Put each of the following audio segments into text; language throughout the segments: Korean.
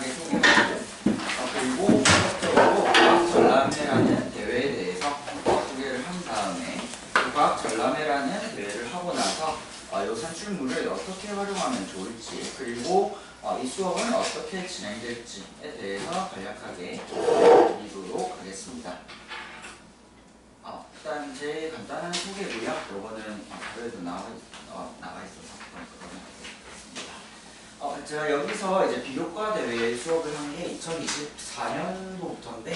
간단하게 소개하고 그리고 본격적으로 과학 전람회라는 대회에 대해서 소개를 한 다음에 그 과학 전람회라는 대회를 하고 나서 이 산출물을 어떻게 활용하면 좋을지 그리고 이 수업은 어떻게 진행될지에 대해서 간략하게 드리도록 하겠습니다. 일단 제 간단한 소개고요. 요거는 자료에도 나와 있어서 제가 여기서 이제 비교과 대회 수업을 한 게 2024년도부터인데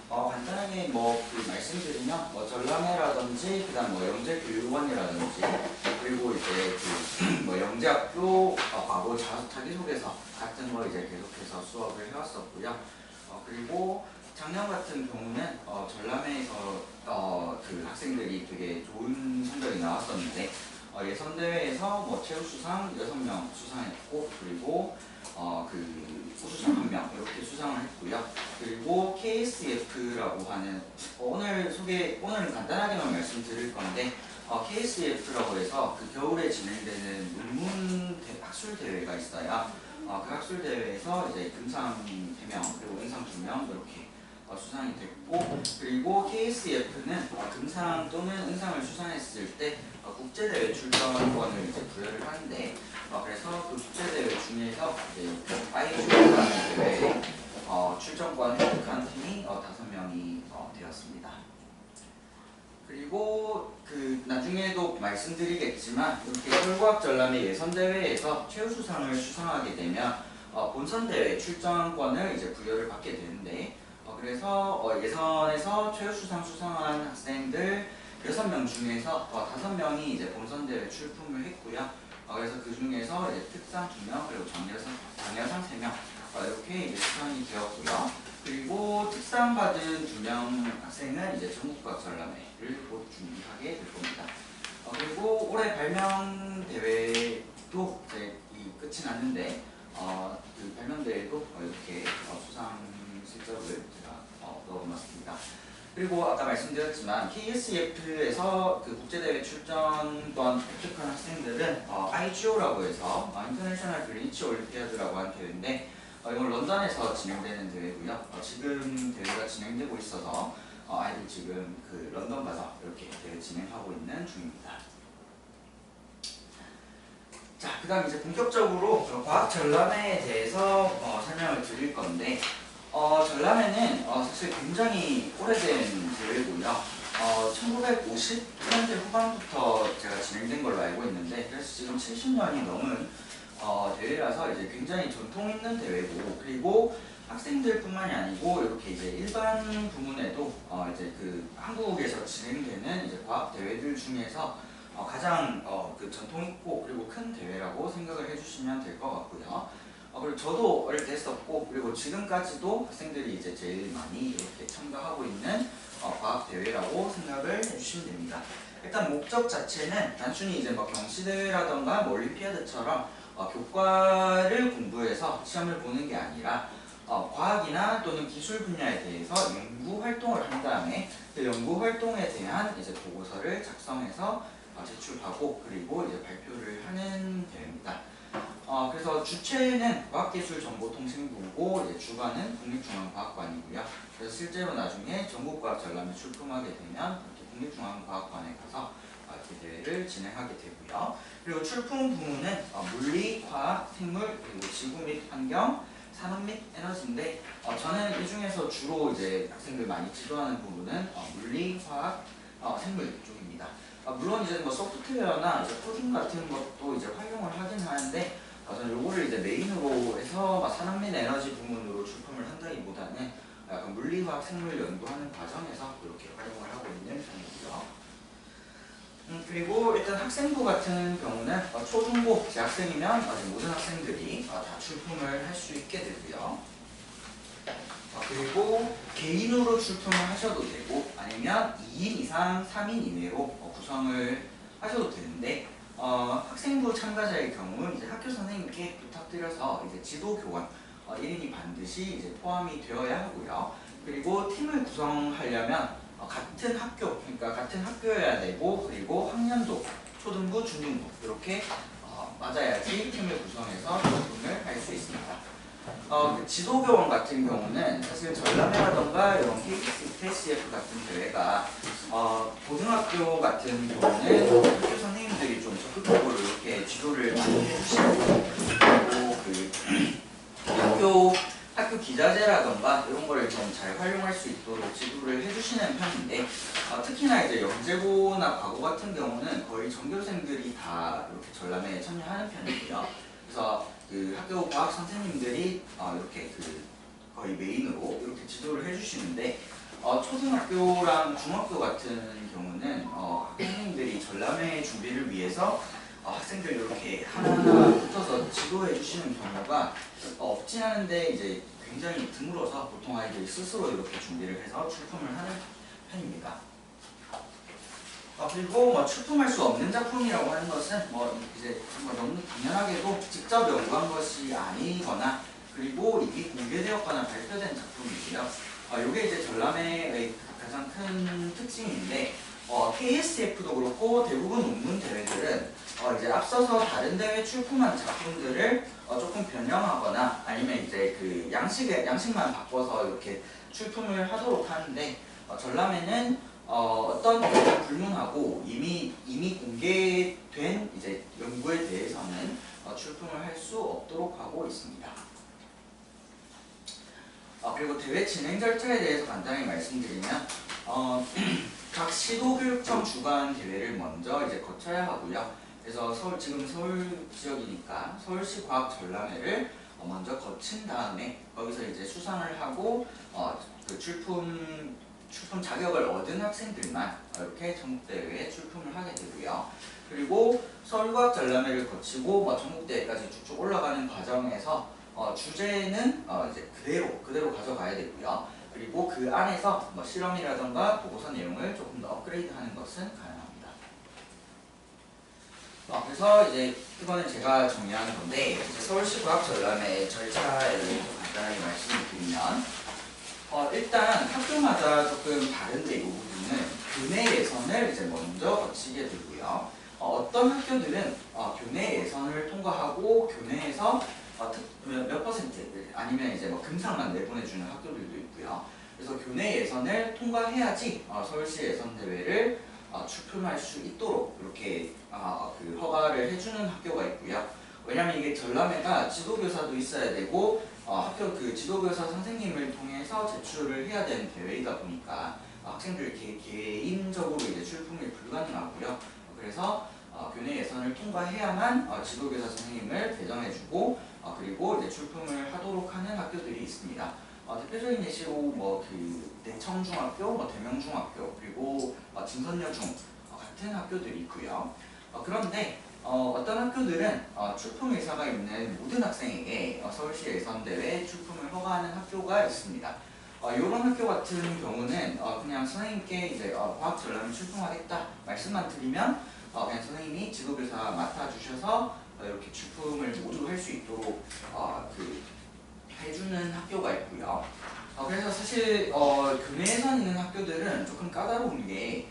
간단하게 그 말씀드리면 전람회라든지 그다음 영재교육원이라든지 그리고 이제 영재학교 과거 자기소개서 같은 거 이제 계속해서 수업을 해왔었고요. 그리고 작년 같은 경우는 전람회에서 그 학생들이 되게 좋은 성적이 나왔었는데 예선대회에서 최우수상 6명 수상했고 그리고 그 우수상 1명 이렇게 수상을 했고요. 그리고 KSF라고 하는 오늘은 간단하게만 말씀드릴 건데 KSF라고 해서 그 겨울에 진행되는 논문 학술 대회가 있어요. 그 학술 대회에서 이제 금상 3명 그리고 은상 2명 이렇게 수상이 됐고 그리고 KSF는 금상 또는 은상을 수상했을 때 국제대회 출전권을 이제 부여를 하는데 그래서 그 국제대회 중에서 이제 IG라는 대회에 출전권 획득한 팀이 5명이 되었습니다. 그리고 그 나중에도 말씀드리겠지만 이렇게 서울과학 전람회 예선대회에서 최우수상을 수상하게 되면 본선대회 출전권을 이제 부여를 받게 되는데 그래서 예선에서 최우수상 수상한 학생들 6명 중에서 5명이 이제 본선대회 출품을 했고요. 그래서 그 중에서 이제 특상 2명 그리고 장려상 3명 이렇게 이제 수상이 되었고요. 그리고 특상 받은 2명 학생은 이제 전국과학 전람회를 곧 준비하게 될 겁니다. 그리고 올해 발명 대회도 이제 끝이 났는데 그 발명 대회도 이렇게 수상 실적을 제가 넣어놨습니다. 그리고 아까 말씀드렸지만 KSF에서 그 국제대회 출전권 획득한 학생들은 IGO라고 해서 인터내셔널 그린위치 올림피아드라고 하는 대회인데 이건 런던에서 진행되는 대회고요. 지금 대회가 진행되고 있어서 아이들 지금 그 런던 가서 이렇게 대회 진행하고 있는 중입니다. 자, 그 다음 이제 본격적으로 과학 전람회에 대해서 설명을 드릴 건데 전람회는 사실 굉장히 오래된 대회고요. 1950년대 후반부터 제가 진행된 걸로 알고 있는데 그래서 지금 70년이 넘은 대회라서 이제 굉장히 전통 있는 대회고 그리고 학생들뿐만이 아니고 이렇게 이제 일반 부문에도 이제 그 한국에서 진행되는 이제 과학 대회들 중에서 가장 그 전통 있고 그리고 큰 대회라고 생각을 해주시면 될 것 같고요. 그리고 저도 어릴 때 했었고 그리고 지금까지도 학생들이 이제 제일 많이 이렇게 참가하고 있는 과학 대회라고 생각을 해주시면 됩니다. 일단 목적 자체는 단순히 이제 경시대회라던가 올림피아드처럼 교과를 공부해서 시험을 보는 게 아니라 과학이나 또는 기술 분야에 대해서 연구 활동을 한 다음에 그 연구 활동에 대한 이제 보고서를 작성해서 제출하고 그리고 이제 발표를 하는 대회입니다. 그래서 주체는 과학기술정보통신부고 이제 주관은 국립중앙과학관이고요. 그래서 실제로 나중에 전국과학 전람회 출품하게 되면 이렇게 국립중앙과학관에 가서 이렇게 대회를 진행하게 되고요. 그리고 출품 부문은 물리, 화학, 생물, 그리고 지구 및 환경, 산업 및 에너지인데 저는 이 중에서 주로 이제 학생들 많이 지도하는 부분은 물리, 화학, 생물 쪽입니다. 물론 이제 소프트웨어나 이제 코딩 같은 것도 이제 활용을 하긴 하는데 저는 요거를 이제 메인으로 해서 산업 및 에너지 부문으로 출품을 한다기보다는 약간 물리화학 생물 연구하는 과정에서 이렇게 활용을 하고 있는 편이고요. 그리고 일단 학생부 같은 경우는 초중고 재학생이면 모든 학생들이 다 출품을 할 수 있게 되고요. 그리고 개인으로 출품을 하셔도 되고 아니면 2인 이상 3인 이내로 구성을 하셔도 되는데 학생부 참가자의 경우는 이제 학교 선생님께 부탁드려서 이제 지도교관 1인이 반드시 이제 포함이 되어야 하고요. 그리고 팀을 구성하려면 같은 학교, 그러니까 같은 학교여야 되고 그리고 학년도, 초등부, 중등부 이렇게 맞아야지 팀을 구성해서 출품을 할 수 있습니다. 그 지도교원 같은 경우는 사실 전람회라던가 이런 KCF 같은 대회가 고등학교 같은 경우는 학교 선생님들이 좀 적극적으로 이렇게 지도를 많이 해주시고 그리고 학교 기자재라던가 이런 거를 좀 잘 활용할 수 있도록 지도를 해주시는 편인데 특히나 이제 영재고나 과고 같은 경우는 거의 전교생들이 다 이렇게 전람회에 참여하는 편이고요. 그래서 그 학교 과학 선생님들이 이렇게 거의 메인으로 이렇게 지도를 해주시는데 초등학교랑 중학교 같은 경우는 학교 선생님들이 전람회 준비를 위해서 학생들 이렇게 하나하나 붙어서 지도해 주시는 경우가 없진 않은데 이제 굉장히 드물어서 보통 아이들이 스스로 이렇게 준비를 해서 출품을 하는 편입니다. 그리고 출품할 수 없는 작품이라고 하는 것은 이제 너무 당연하게도 직접 연구한 것이 아니거나 그리고 이미 공개되었거나 발표된 작품이고요. 이게 이제 전람회의 가장 큰 특징인데 KSF도 그렇고 대부분 논문 대회들은 이제 앞서서 다른 대회 출품한 작품들을 조금 변형하거나 아니면 이제 그 양식만 바꿔서 이렇게 출품을 하도록 하는데 전람회는 어떤 경우를 불문하고 이미 공개된 이제 연구에 대해서는 출품을 할 수 없도록 하고 있습니다. 그리고 대회 진행 절차에 대해서 간단히 말씀드리면 각 시도교육청 주관 대회를 먼저 이제 거쳐야 하고요. 그래서 지금 서울 지역이니까 서울시 과학 전람회를 먼저 거친 다음에 거기서 이제 수상을 하고 그 출품 자격을 얻은 학생들만 이렇게 전국대회에 출품을 하게 되고요. 그리고 서울과학 전람회를 거치고 전국대회까지 쭉쭉 올라가는 과정에서 주제는 이제 그대로 가져가야 되고요. 그리고 그 안에서 실험이라던가 보고서 내용을 조금 더 업그레이드하는 것은 가능합니다. 그래서 이제 이거는 제가 정리하는 건데 서울시 과학 전람회 절차에 대해서 간단하게 말씀을 드리면 일단 학교마다 조금 다른데 이 부분은 교내 예선을 이제 먼저 거치게 되고요. 어떤 학교들은 교내 예선을 통과하고 교내에서 몇 퍼센트 아니면 이제 금상만 내보내주는 학교들도 있고요. 그래서 교내 예선을 통과해야지 서울시 예선 대회를 출품할 수 있도록 이렇게 그 허가를 해주는 학교가 있고요. 왜냐하면 이게 전람회가 지도교사도 있어야 되고 학교 그 지도교사 선생님을 통해서 제출을 해야 되는 대회이다 보니까 학생들 개인적으로 이제 출품이 불가능하고요. 그래서 교내 예선을 통과해야만 지도교사 선생님을 배정해주고 그리고 이제 출품을 하도록 하는 학교들이 있습니다. 대표적인 예시로 그 대청중학교, 대명중학교 그리고 진선여중 같은 학교들이 있고요. 그런데 어떤 학교들은 출품 의사가 있는 모든 학생에게 서울시 예선대회 출품을 허가하는 학교가 있습니다. 이런 학교 같은 경우는 그냥 선생님께 이제 과학 전람회 출품하겠다 말씀만 드리면 그냥 선생님이 지도교사 맡아주셔서 이렇게 출품을 모두 할 수 있도록 해주는 학교가 있고요. 그래서 사실 교내 예선 있는 학교들은 조금 까다로운 게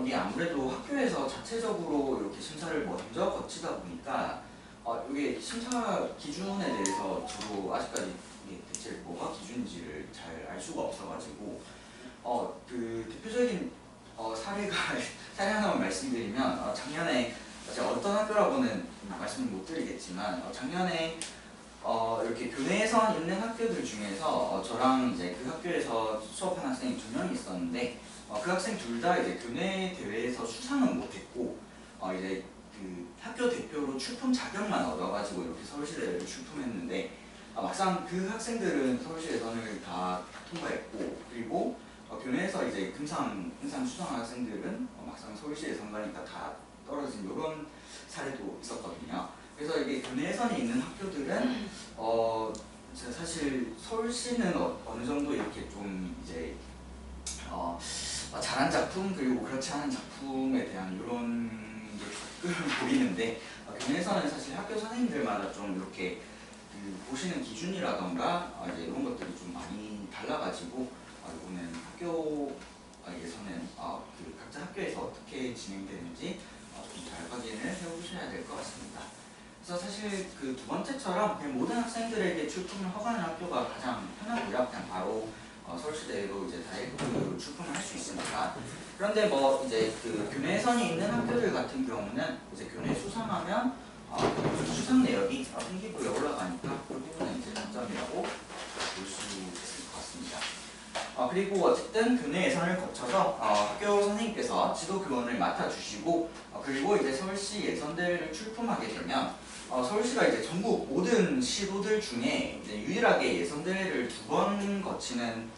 이게 아무래도 학교에서 자체적으로 이렇게 심사를 먼저 거치다 보니까 이게 심사 기준에 대해서 저도 아직까지 이게 대체 뭐가 기준인지를 잘 알 수가 없어가지고 그 대표적인 사례 하나만 말씀드리면 작년에 제가 어떤 학교라고는 말씀을 못 드리겠지만 작년에 이렇게 교내 예선 있는 학교들 중에서 저랑 이제 그 학교에서 수업한 학생이 2명이 있었는데 그 학생 둘 다 이제 교내 대회에서 수상은 못했고 이제 그 학교 대표로 출품 자격만 얻어가지고 이렇게 서울시 대회를 출품했는데 막상 그 학생들은 서울시 예선을 다 통과했고 그리고 교내에서 이제 금상 수상한 학생들은 막상 서울시 예선 가니까 다 떨어진 이런 사례도 있었거든요. 그래서 이게 교내 예선이 있는 학교들은 사실 서울시는 어느 정도 이렇게 좀 이제 잘한 작품 그리고 그렇지 않은 작품에 대한 이런 게 가끔 보이는데 교내에서는 사실 학교 선생님들마다 좀 이렇게 보시는 기준이라던가 이제 이런 것들이 좀 많이 달라가지고 이거는 학교 예선은 그 각자 학교에서 어떻게 진행되는지 좀 잘 확인을 해보셔야 될 것 같습니다. 그래서 사실 그 두 번째처럼 그냥 모든 학생들에게 출품을 허가하는 학교가 가장 편하고요. 그냥 바로 서울시대로 이제 다이렉트 출품을 할 수 있으니까. 그런데 뭐 이제 그 교내 예선이 있는 학교들 같은 경우는 이제 교내 수상하면 수상 내역이 등기부에 올라가니까 그 부분은 이제 장점이라고 볼 수 있을 것 같습니다. 그리고 어쨌든 교내 예선을 거쳐서 학교 선생님께서 지도 교원을 맡아주시고 그리고 이제 서울시 예선대회를 출품하게 되면 서울시가 이제 전국 모든 시도들 중에 이제 유일하게 예선대회를 2번 거치는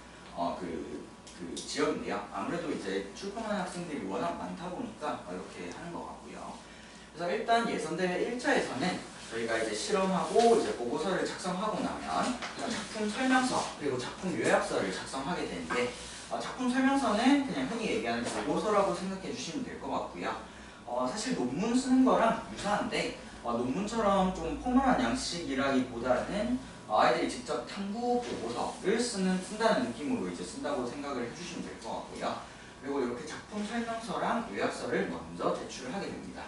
그 지역인데요. 아무래도 이제 출품하는 학생들이 워낙 많다 보니까 이렇게 하는 것 같고요. 그래서 일단 예선대회 1차에서는 저희가 이제 실험하고 이제 보고서를 작성하고 나면 작품 설명서 그리고 작품 요약서를 작성하게 되는데 작품 설명서는 그냥 흔히 얘기하는 보고서라고 생각해 주시면 될 것 같고요. 사실 논문 쓰는 거랑 유사한데 논문처럼 좀 포멀한 양식이라기보다는 아이들이 직접 탐구 보고서를 쓴다는 느낌으로 이제 쓴다고 생각을 해주시면 될 것 같고요. 그리고 이렇게 작품 설명서랑 요약서를 먼저 제출을 하게 됩니다.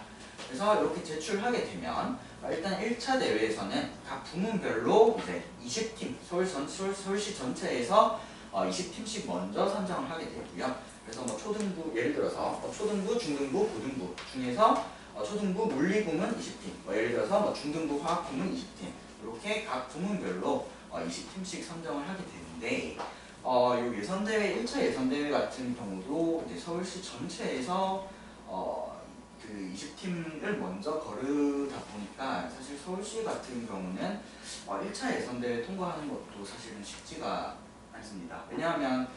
그래서 이렇게 제출하게 되면 일단 1차 대회에서는 각 부문별로 이제 20팀, 서울시 전체에서 20팀씩 먼저 선정을 하게 되고요. 그래서 뭐 초등부, 예를 들어서 초등부, 중등부, 고등부 중에서 초등부 물리부문 20팀, 예를 들어서 뭐 중등부 화학부문 20팀 이렇게 각 부문별로 20팀씩 선정을 하게 되는데 요 예선대회 1차 예선대회 같은 경우도 이제 서울시 전체에서 그 20팀을 먼저 거르다 보니까 사실 서울시 같은 경우는 1차 예선대회 통과하는 것도 사실은 쉽지가 않습니다. 왜냐하면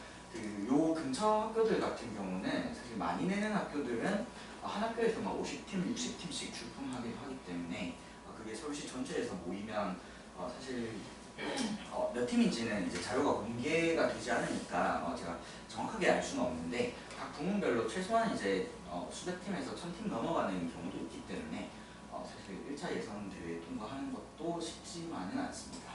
요 근처 학교들 같은 경우는 사실 많이 내는 학교들은 한 학교에서 막 50팀, 60팀씩 출품하기도 하기 때문에 그게 서울시 전체에서 모이면 사실 몇 팀인지는 이제 자료가 공개가 되지 않으니까 제가 정확하게 알 수는 없는데 각 부문별로 최소한 이제 수백 팀에서 1000팀 넘어가는 경우도 있기 때문에 사실 1차 예선 대회 통과하는 것도 쉽지만은 않습니다.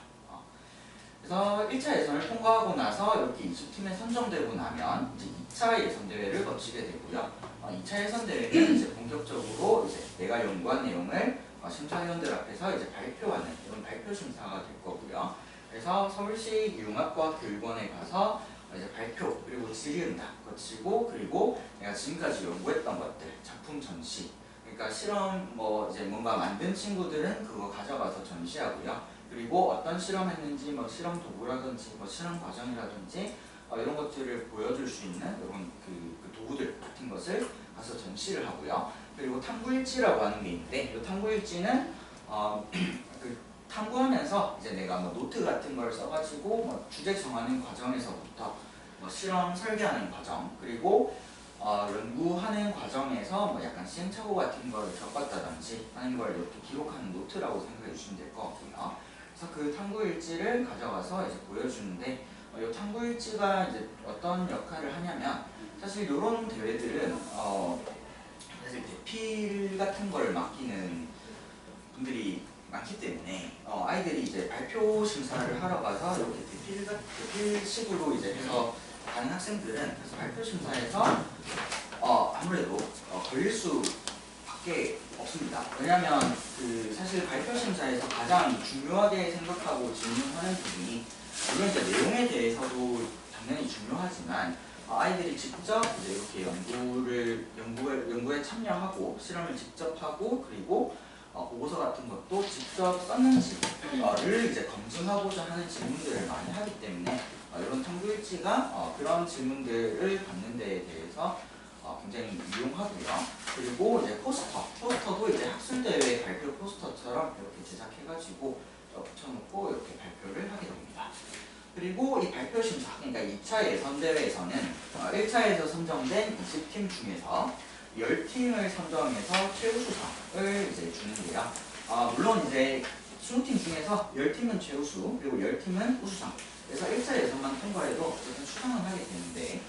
그래서 1차 예선을 통과하고 나서 이렇게 20팀에 선정되고 나면 이제 2차 예선 대회를 거치게 되고요. 2차 예선 대회는 이제 본격적으로 이제 내가 연구한 내용을 심사위원들 앞에서 이제 발표하는 이런 발표 심사가 될 거고요. 그래서 서울시 융합과학 교육원에 가서 이제 발표 그리고 질의응답 거치고 그리고 내가 지금까지 연구했던 것들 작품 전시 그러니까 실험 뭐 이제 뭔가 만든 친구들은 그거 가져가서 전시하고요. 그리고 어떤 실험했는지 뭐 실험 도구라든지 뭐 실험 과정이라든지 이런 것들을 보여줄 수 있는 이런 그 도구들 같은 것을 가서 전시를 하고요. 그리고 탐구일지라고 하는 게 있는데 이 탐구일지는 그 탐구하면서 이제 내가 뭐 노트 같은 걸 써가지고 뭐 주제 정하는 과정에서부터 뭐 실험 설계하는 과정 그리고 연구하는 과정에서 뭐 약간 시행착오 같은 걸 겪었다든지 하는 걸 이렇게 기록하는 노트라고 생각해 주시면 될 것 같고요. 그래서 그 탐구일지를 가져가서 이제 보여주는데 이 탐구일지가 이제 어떤 역할을 하냐면 사실 이런 대회들은 사실 대필 같은 걸 맡기는 분들이 많기 때문에 아이들이 이제 발표 심사를 하러 가서 이렇게 대필식으로 이제 해서 가는 학생들은 그래서 발표 심사에서 아무래도 걸릴 수밖에 없습니다. 왜냐하면 그 사실 발표 심사에서 가장 중요하게 생각하고 질문하는 부분이 물론 이제 내용에 대해서도 당연히 중요하지만 아이들이 직접 이제 이렇게 연구에 참여하고 실험을 직접 하고 그리고 보고서 같은 것도 직접 썼는지를 이제 검증하고자 하는 질문들을 많이 하기 때문에 이런 탐구일지가 그런 질문들을 받는 데에 대해서 굉장히 유용하고요. 그리고 이제 포스터도 이제 학술대회 발표 포스터처럼 이렇게 제작해가지고 붙여놓고 이렇게 발표를 하게 됩니다. 그리고 이 발표 심사, 그러니까 2차 예선대회에서는 1차에서 선정된 20팀 중에서 10팀을 선정해서 최우수상을 이제 주는데요. 물론 이제 20팀 중에서 10팀은 최우수, 그리고 10팀은 우수상. 그래서 1차 예선만 통과해도 어쨌든 수상을 하게 되는데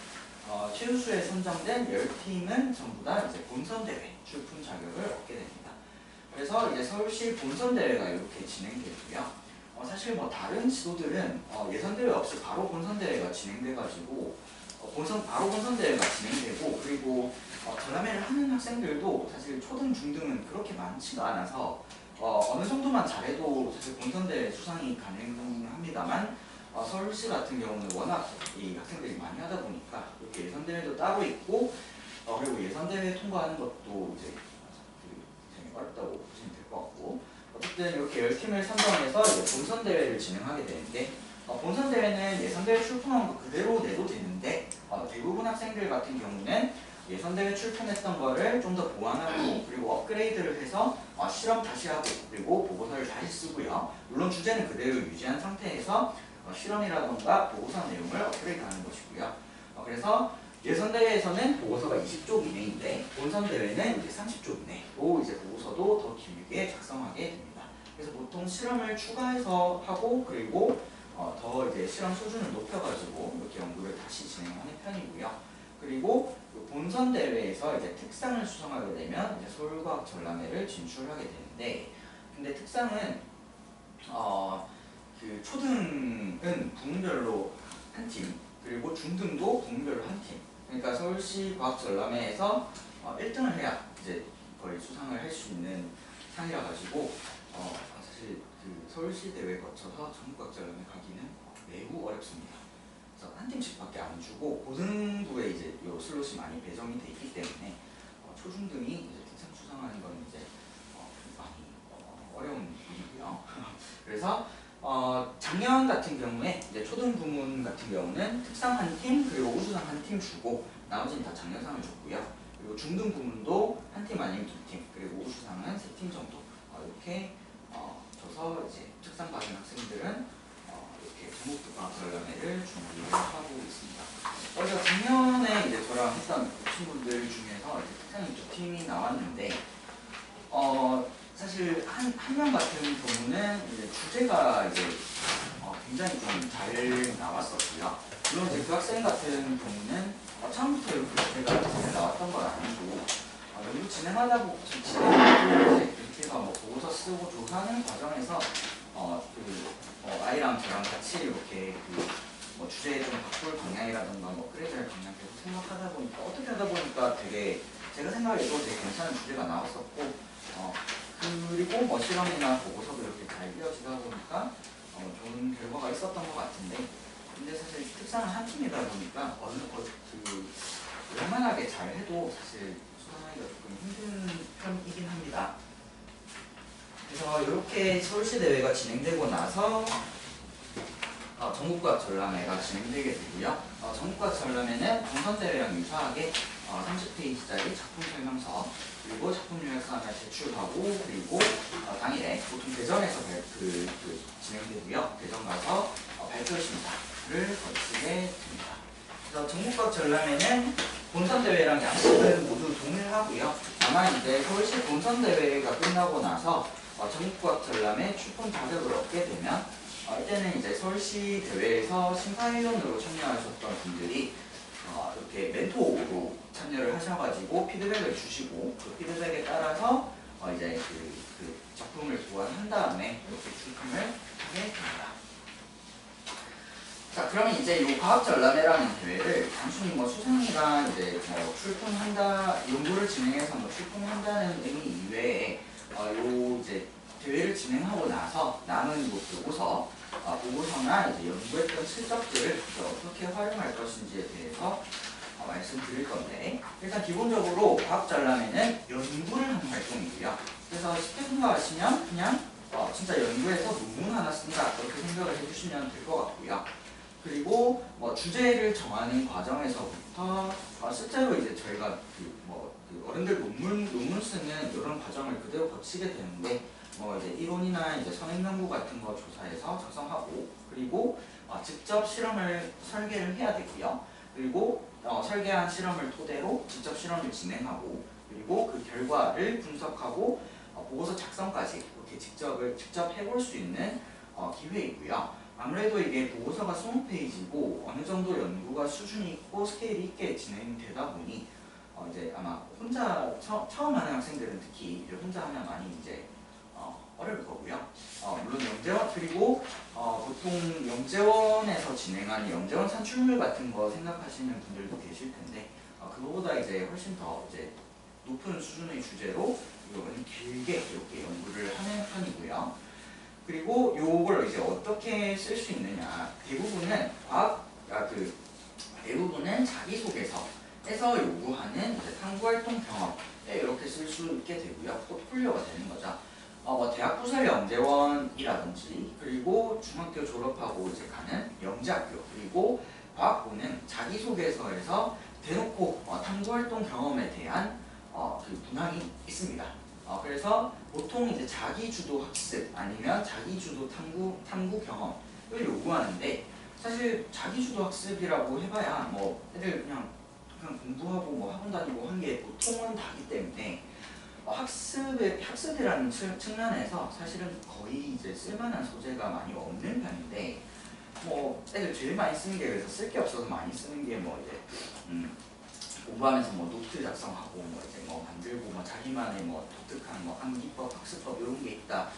최우수에 선정된 10팀은 전부 다 이제 본선대회 출품 자격을 얻게 됩니다. 그래서 이제 서울시 본선대회가 이렇게 진행되고요. 사실 뭐 다른 지도들은 예선대회 없이 바로 본선대회가 진행돼가지고 바로 본선대회가 진행되고 그리고 전람회를 하는 학생들도 사실 초등, 중등은 그렇게 많지가 않아서 어느 정도만 잘해도 사실 본선대회 수상이 가능합니다만 서울시 같은 경우는 워낙 이 학생들이 많이 하다 보니까 이렇게 예선대회도 따로 있고 그리고 예선대회 통과하는 것도 이제 굉장히 어렵다고 보시면 될 것 같고 어쨌든 이렇게 10팀을 선정해서 이제 본선대회를 진행하게 되는데 본선대회는 예선대회 출품한 거 그대로 내도 되는데 대부분 학생들 같은 경우는 예선대회 출품했던 거를 좀 더 보완하고 그리고 업그레이드를 해서 실험 다시 하고 그리고 보고서를 다시 쓰고요. 물론 주제는 그대로 유지한 상태에서 실험이라던가 보고서 내용을 업그레이드하는 것이고요. 그래서 예선대회에서는 보고서가 20쪽 이내인데 본선대회는 이제 30쪽 이내로 이제 보고서도 더 길게 작성하게 됩니다. 그래서 보통 실험을 추가해서 하고 그리고 더 이제 실험 수준을 높여가지고 이렇게 연구를 다시 진행하는 편이고요. 그리고 본선 대회에서 이제 특상을 수상하게 되면 이제 서울과학 전람회를 진출하게 되는데, 근데 특상은 그 초등은 부문별로 한 팀, 그리고 중등도 부문별로 한 팀. 그러니까 서울시 과학 전람회에서 1등을 해야 이제 거의 수상을 할 수 있는 상이라 가지고 사실 그 서울시 대회 거쳐서 전국과학 전람회 가기는 매우 어렵습니다. 한 팀씩밖에 안 주고 고등부에 이제 요 슬롯이 많이 배정이 돼 있기 때문에 초중등이 이제 특상 수상하는 건 이제 많이 어려운 일이고요. 그래서 작년 같은 경우에 이제 초등 부문 같은 경우는 특상 한 팀 그리고 우수상 한 팀 주고 나머지는 다 작년상을 줬고요. 그리고 중등 부문도 한 팀 아니면 두 팀 그리고 우수상은 세 팀 정도 이렇게 줘서 이제 특상 받은 학생들은 전국과학 전람회를 준비를 하고 있습니다. 그래서 작년에 이제 저랑 했던 친구들 중에서 특상이 두 팀이 나왔는데, 사실 한 명 같은 경우는 이제 주제가 이제 굉장히 좀 잘 나왔었고요. 물론 이제 그 학생 같은 경우는 처음부터 이렇게 주제가 잘 나왔던 건 아니고 연구 진행하다 진행하고 이렇게 해서 뭐 보고서 쓰고 조사하는 과정에서 아이랑 저랑 같이 이렇게 뭐 주제 좀 바꿀 방향이라든가 뭐 그래야 방향 계속 생각하다 보니까 어떻게 하다 보니까 되게 제가 생각해도 되게 괜찮은 주제가 나왔었고 그리고 뭐 실험이나 보고서도 이렇게 잘 이어지다 보니까 좋은 결과가 있었던 것 같은데 근데 사실 특상은 한 팀이다 보니까 웬만하게 잘 해도 사실 수상하기가 조금 힘든 편이긴 합니다. 그래서 이렇게 서울시 대회가 진행되고 나서 전국과학 전람회가 진행되게 되고요. 전국과학 전람회는 본선대회랑 유사하게 30페이지짜리 작품 설명서 그리고 작품 요약서를 제출하고 그리고 당일에 보통 대전에서 진행되고요. 대전 가서 발표 심사를 거치게 됩니다. 그래서 전국과학 전람회는 본선대회랑 양식은 모두 동일하고요. 다만 이제 서울시 본선대회가 끝나고 나서 전국과학 전람회 출품 자격을 얻게 되면 이때는 이제 서울시 대회에서 심사위원으로 참여하셨던 분들이 이렇게 멘토로 참여를 하셔가지고 피드백을 주시고 그 피드백에 따라서 이제 그 작품을 보완한 다음에 이렇게 출품을 하게 됩니다. 자, 그러면 이제 이 과학전람회라는 대회를 단순히 뭐 수상이나 이제 뭐 출품한다, 연구를 진행해서 뭐 출품한다는 의미 이외에 요 이제 대회를 진행하고 나서 남은 뭐 보고서나 이제 연구했던 실적들을 어떻게 활용할 것인지에 대해서 말씀드릴 건데, 일단 기본적으로 과학전람회는 연구를 하는 활동이고요. 그래서 쉽게 생각하시면 그냥 진짜 연구해서 논문 하나 쓴다 그렇게 생각을 해주시면 될 것 같고요. 그리고 뭐 주제를 정하는 과정에서부터 실제로 이제 저희가 어른들 논문 쓰는 이런 과정을 그대로 거치게 되는데, 뭐 이제 이론이나 이제 선행 연구 같은 거 조사해서 작성하고, 그리고 직접 실험을 설계를 해야 되고요. 그리고 설계한 실험을 토대로 직접 실험을 진행하고, 그리고 그 결과를 분석하고 보고서 작성까지 이렇게 직접 해볼 수 있는 기회이고요. 아무래도 이게 보고서가 20페이지고 어느 정도 연구가 수준이 있고 스케일이 있게 진행되다 보니 이제 아마 혼자 처음 하는 학생들은 특히 이제 혼자 하면 많이 이제 어려울 거고요. 물론 영재원 그리고 보통 영재원에서 진행하는 영재원 산출물 같은 거 생각하시는 분들도 계실 텐데 그거보다 이제 훨씬 더 이제 높은 수준의 주제로 이거는 길게 이렇게 연구를 하는 편이고요. 그리고 요걸 이제 어떻게 쓸 수 있느냐. 대부분은 자기소개서에서 요구하는 이제 탐구활동 경험에 이렇게 쓸 수 있게 되고요. 포트폴리오가 되는 거죠. 대학 부설 영재원이라든지 그리고 중학교 졸업하고 이제 가는 영재학교 그리고 과학부는 자기소개서에서 대놓고 탐구활동 경험에 대한 그 문항이 있습니다. 그래서 보통 이제 자기주도 학습 아니면 자기주도 탐구 경험을 요구하는데 사실 자기주도 학습이라고 해봐야 뭐 애들 그냥 공부하고 뭐 학원 다니고 한 게 보통은 다기 때문에 학습이라는 측면에서 사실은 거의 이제 쓸만한 소재가 많이 없는 편인데 뭐 애들 제일 많이 쓰는 게 그래서 쓸 게 없어서 많이 쓰는 게 뭐 이제 공부하면서 뭐 노트 작성하고 뭐 이제 뭐 만들고 뭐 자기만의 뭐 독특한 뭐 암기법, 학습법 이런 게 있다.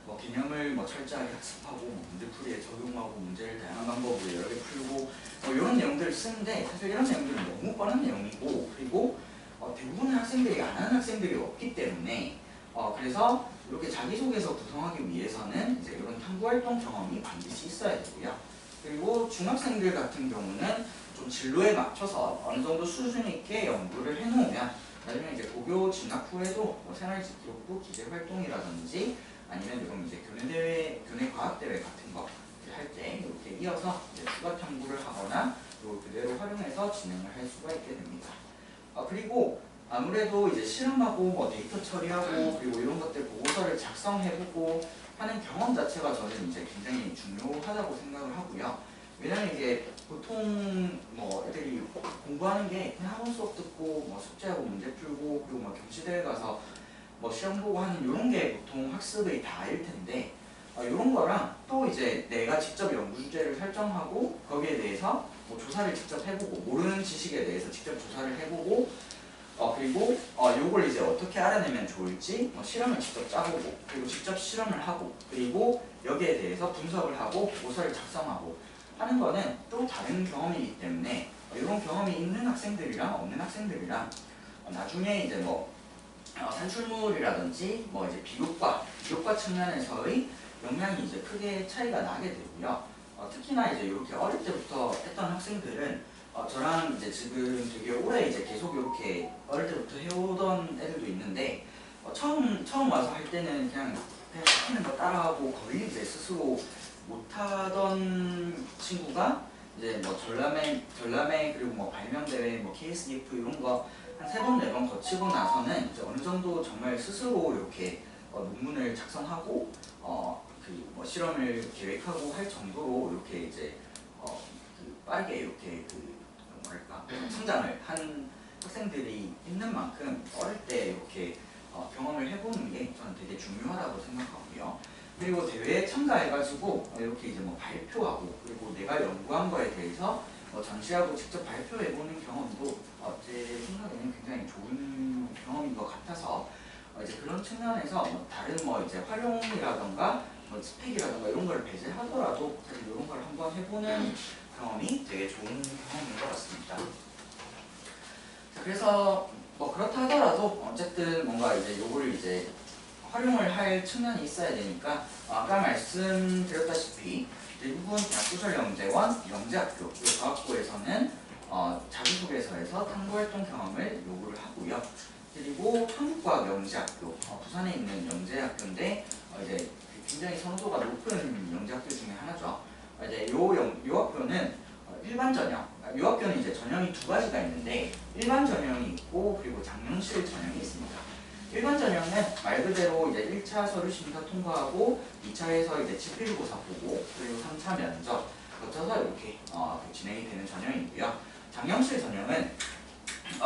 뭐 개념을 뭐 철저하게 학습하고 뭐 문제풀이에 적용하고 문제를 다양한 방법으로 여러 개 풀고 뭐 이런 내용들을 쓰는데 사실 이런 내용들은 너무 뻔한 내용이고 그리고 대부분의 학생들이 안 하는 학생들이 없기 때문에 그래서 이렇게 자기소개서 구성하기 위해서는 이제 이런 탐구활동 경험이 반드시 있어야 되고요. 그리고 중학생들 같은 경우는 좀 진로에 맞춰서 어느 정도 수준 있게 연구를 해놓으면 나중에 이제 고교 진학 후에도 뭐 생활기록부 기재활동이라든지 아니면 이런 이제 교내대회, 교내과학대회 같은 거 할 때 이렇게 이어서 이제 추가 탐구를 하거나 또 그대로 활용해서 진행을 할 수가 있게 됩니다. 그리고 아무래도 이제 실험하고 뭐 데이터 처리하고 그리고 이런 것들 보고서를 작성해보고 하는 경험 자체가 저는 이제 굉장히 중요하다고 생각을 하고요. 왜냐면 이게 보통 뭐 애들이 공부하는 게 그냥 학원 수업 듣고 뭐 숙제하고 문제 풀고 그리고 뭐 경시대회 가서 뭐 시험 보고 하는 이런 게 보통 학습의 다일 텐데 이런 거랑 또 이제 내가 직접 연구 주제를 설정하고 거기에 대해서 뭐 조사를 직접 해보고 모르는 지식에 대해서 직접 조사를 해보고 그리고 요걸 이제 어떻게 알아내면 좋을지 뭐 실험을 직접 짜보고 그리고 직접 실험을 하고 그리고 여기에 대해서 분석을 하고 보고서를 작성하고 하는 거는 또 다른 경험이기 때문에 이런 경험이 있는 학생들이랑 없는 학생들이랑 나중에 이제 뭐 산출물이라든지 뭐 이제 비교과 측면에서의 역량이 이제 크게 차이가 나게 되고요. 특히나 이제 이렇게 어릴 때부터 했던 학생들은 저랑 이제 지금 되게 오래 이제 계속 이렇게 어릴 때부터 해오던 애들도 있는데 처음 와서 할 때는 그냥 시키는 거 따라하고 거의 이제 스스로 못하던 친구가 이제 뭐 전람회 그리고 뭐 발명대회 뭐 KSDF 이런 거 한 3번 4번 거치고 나서는 이제 어느 정도 정말 스스로 이렇게 논문을 작성하고 그 뭐 실험을 계획하고 할 정도로 이렇게 이제 빠르게 이렇게 뭐랄까 성장을 한 학생들이 있는 만큼 어릴 때 이렇게 경험을 해보는 게 저는 되게 중요하다고 생각하고요. 그리고 대회에 참가해가지고 이렇게 이제 뭐 발표하고 그리고 내가 연구한 거에 대해서 전시하고 직접 발표해보는 경험도 제 생각에는 굉장히 좋은 경험인 것 같아서 이제 그런 측면에서 다른 뭐 이제 활용이라던가 뭐 스펙이라던가 이런 걸 배제하더라도 이런 걸 한번 해보는 경험이 되게 좋은 경험인 것 같습니다. 그래서 뭐 그렇다 하더라도 어쨌든 뭔가 이제 요거를 이제 활용을 할 측면이 있어야 되니까 아까 말씀드렸다시피 대부분 대학부설 영재원, 영재학교, 과학부에서는 자기소개서에서 탐구활동 경험을 요구를 하고요. 그리고 한국과학 영재학교, 부산에 있는 영재학교인데 이제 굉장히 선호도가 높은 영재학교 중에 하나죠. 이제 요 학교는 일반 전형, 요 학교는 이제 전형이 2가지가 있는데 일반 전형이 있고 그리고 장명실 전형이 있습니다. 일반 전형은 말 그대로 이제 1차 서류 심사 통과하고 2차에서 이제 지필고사 보고 그리고 3차 면접 거쳐서 이렇게 진행이 되는 전형이고요. 장명실 전형은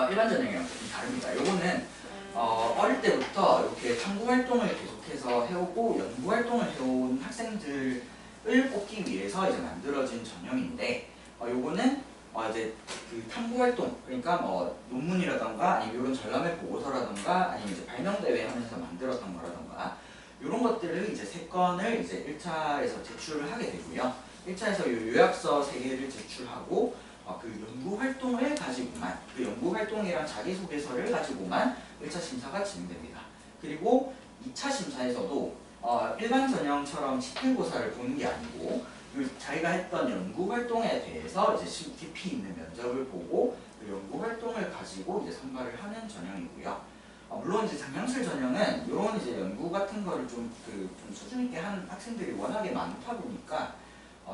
일반 전형이랑 좀 다릅니다. 요거는 어릴 때부터 이렇게 탐구 활동을 계속해서 해오고 연구 활동을 해온 학생들을 뽑기 위해서 이제 만들어진 전형인데 요거는 이제 그 탐구 활동 그러니까 뭐 논문이라던가 아니면 이런 전람회 보고서라던가 아니면 이제 발명대회 하면서 만들었던 거라던가 이런 것들을 이제 3건을 이제 1차에서 제출을 하게 되고요. 1차에서 요약서 3개를 제출하고 그 연구 활동을 가지고만 그 연구 활동이란 자기소개서를 가지고만 1차 심사가 진행됩니다. 그리고 2차 심사에서도 일반 전형처럼 시킬고사를 보는 게 아니고 자기가 했던 연구 활동에 대해서 이제 깊이 있는 면접을 보고 그 연구 활동을 가지고 이제 선발을 하는 전형이고요. 물론 이제 장명실 전형은 이런 이제 연구 같은 거를 좀 수준 있게 하는 학생들이 워낙에 많다 보니까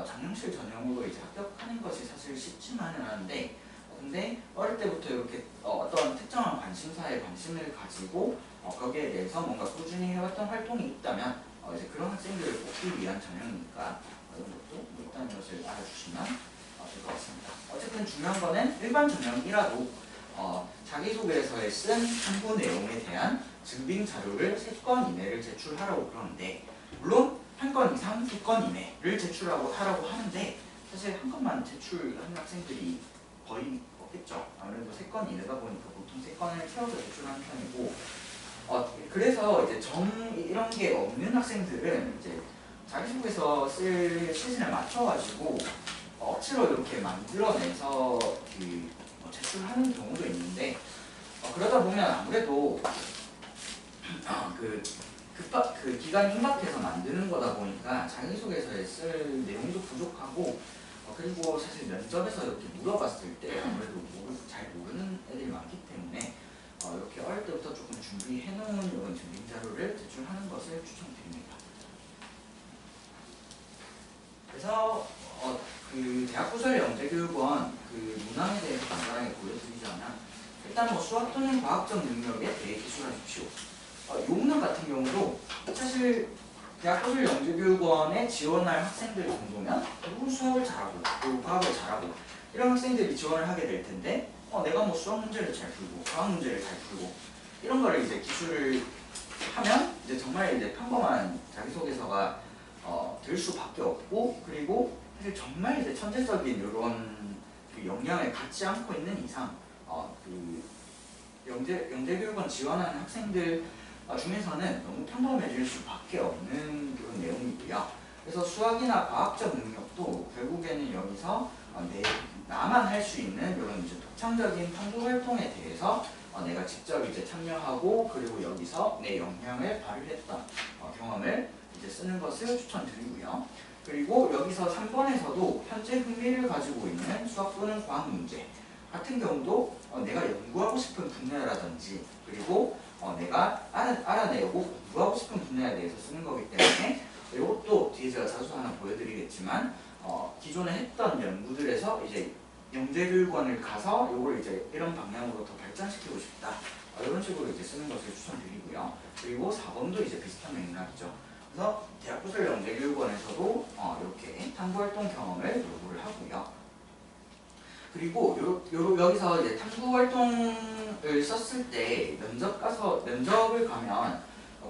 장명실 전형으로 이제 합격하는 것이 사실 쉽지만은 않은데, 근데 어릴 때부터 이렇게 어떤 특정한 관심사에 관심을 가지고 거기에 대해서 뭔가 꾸준히 해왔던 활동이 있다면 이제 그런 학생들을 뽑기 위한 전형이니까 이런 것도 있다는 것을 알아주시면 될 것 같습니다. 어쨌든 중요한 거는 일반 전형이라도 자기소개서에 쓴 탐구 내용에 대한 증빙 자료를 3건 이내를 제출하라고 그러는데, 물론 1건 이상 3건 이내를 제출하라고 하는데 사실 한 건만 제출하는 학생들이 거의 없겠죠. 아무래도 3건 이내다 보니까 보통 3건을 채워서 제출하는 편이고, 그래서 이제 이런 게 없는 학생들은 이제 자기소개서 쓸 시즌에 맞춰가지고 억지로 이렇게 만들어내서 제출하는 경우도 있는데, 그러다 보면 아무래도 그 기간이 임박해서 만드는 거다 보니까 자기소개서에 쓸 내용도 부족하고, 그리고 사실 면접에서 이렇게 물어봤을 때 아무래도 잘 모르는 애들이 많기 때문에 이렇게 어릴 때부터 조금 준비해놓은 이런 증빙 자료를 제출하는 것을 추천드립니다. 그래서 그 대학부설 영재교육원 그 문항에 대해서 간단하게 보여드리자면, 일단 뭐 수학 또는 과학적 능력에 대해 기술하십시오. 이 문항 같은 경우도 사실 대학부설 영재교육원에 지원할 학생들 정도면 대부분 수학을 잘하고 그리고 과학을 잘하고 이런 학생들이 지원을 하게 될 텐데, 내가 뭐 수학 문제를 잘 풀고 과학 문제를 잘 풀고 이런 거를 이제 기술을 하면 이제 정말 이제 평범한 자기소개서가 될 수밖에 없고, 그리고 사실 정말 이제 천재적인 이런 그 역량을 갖지 않고 있는 이상 그 영재교육원 지원하는 학생들 중에서는 너무 평범해질 수밖에 없는 그런 내용이고요. 그래서 수학이나 과학적 능력도 결국에는 여기서 나만 할 수 있는 이런 이제 독창적인 탐구 활동에 대해서 내가 직접 이제 참여하고 그리고 여기서 내 역량을 발휘했던 경험을 이제 쓰는 것을 추천드리고요. 그리고 여기서 3번에서도 현재 흥미를 가지고 있는 수학 또는 과학 문제 같은 경우도 내가 연구하고 싶은 분야라든지 그리고 내가 알아내고 공부하고 싶은 분야에 대해서 쓰는 거기 때문에 이것도 뒤에 제가 자주 하나 보여드리겠지만 기존에 했던 연구들에서 이제 영재교육원을 가서 이걸 이제 이런 방향으로 더 발전시키고 싶다 이런 식으로 이제 쓰는 것을 추천드리고요. 그리고 4번도 이제 비슷한 맥락이죠. 그래서 대학부설 영재교육원에서도 이렇게 탐구활동 경험을 요구를 하고요. 그리고 여기서 이제 탐구활동을 썼을 때 면접을 가면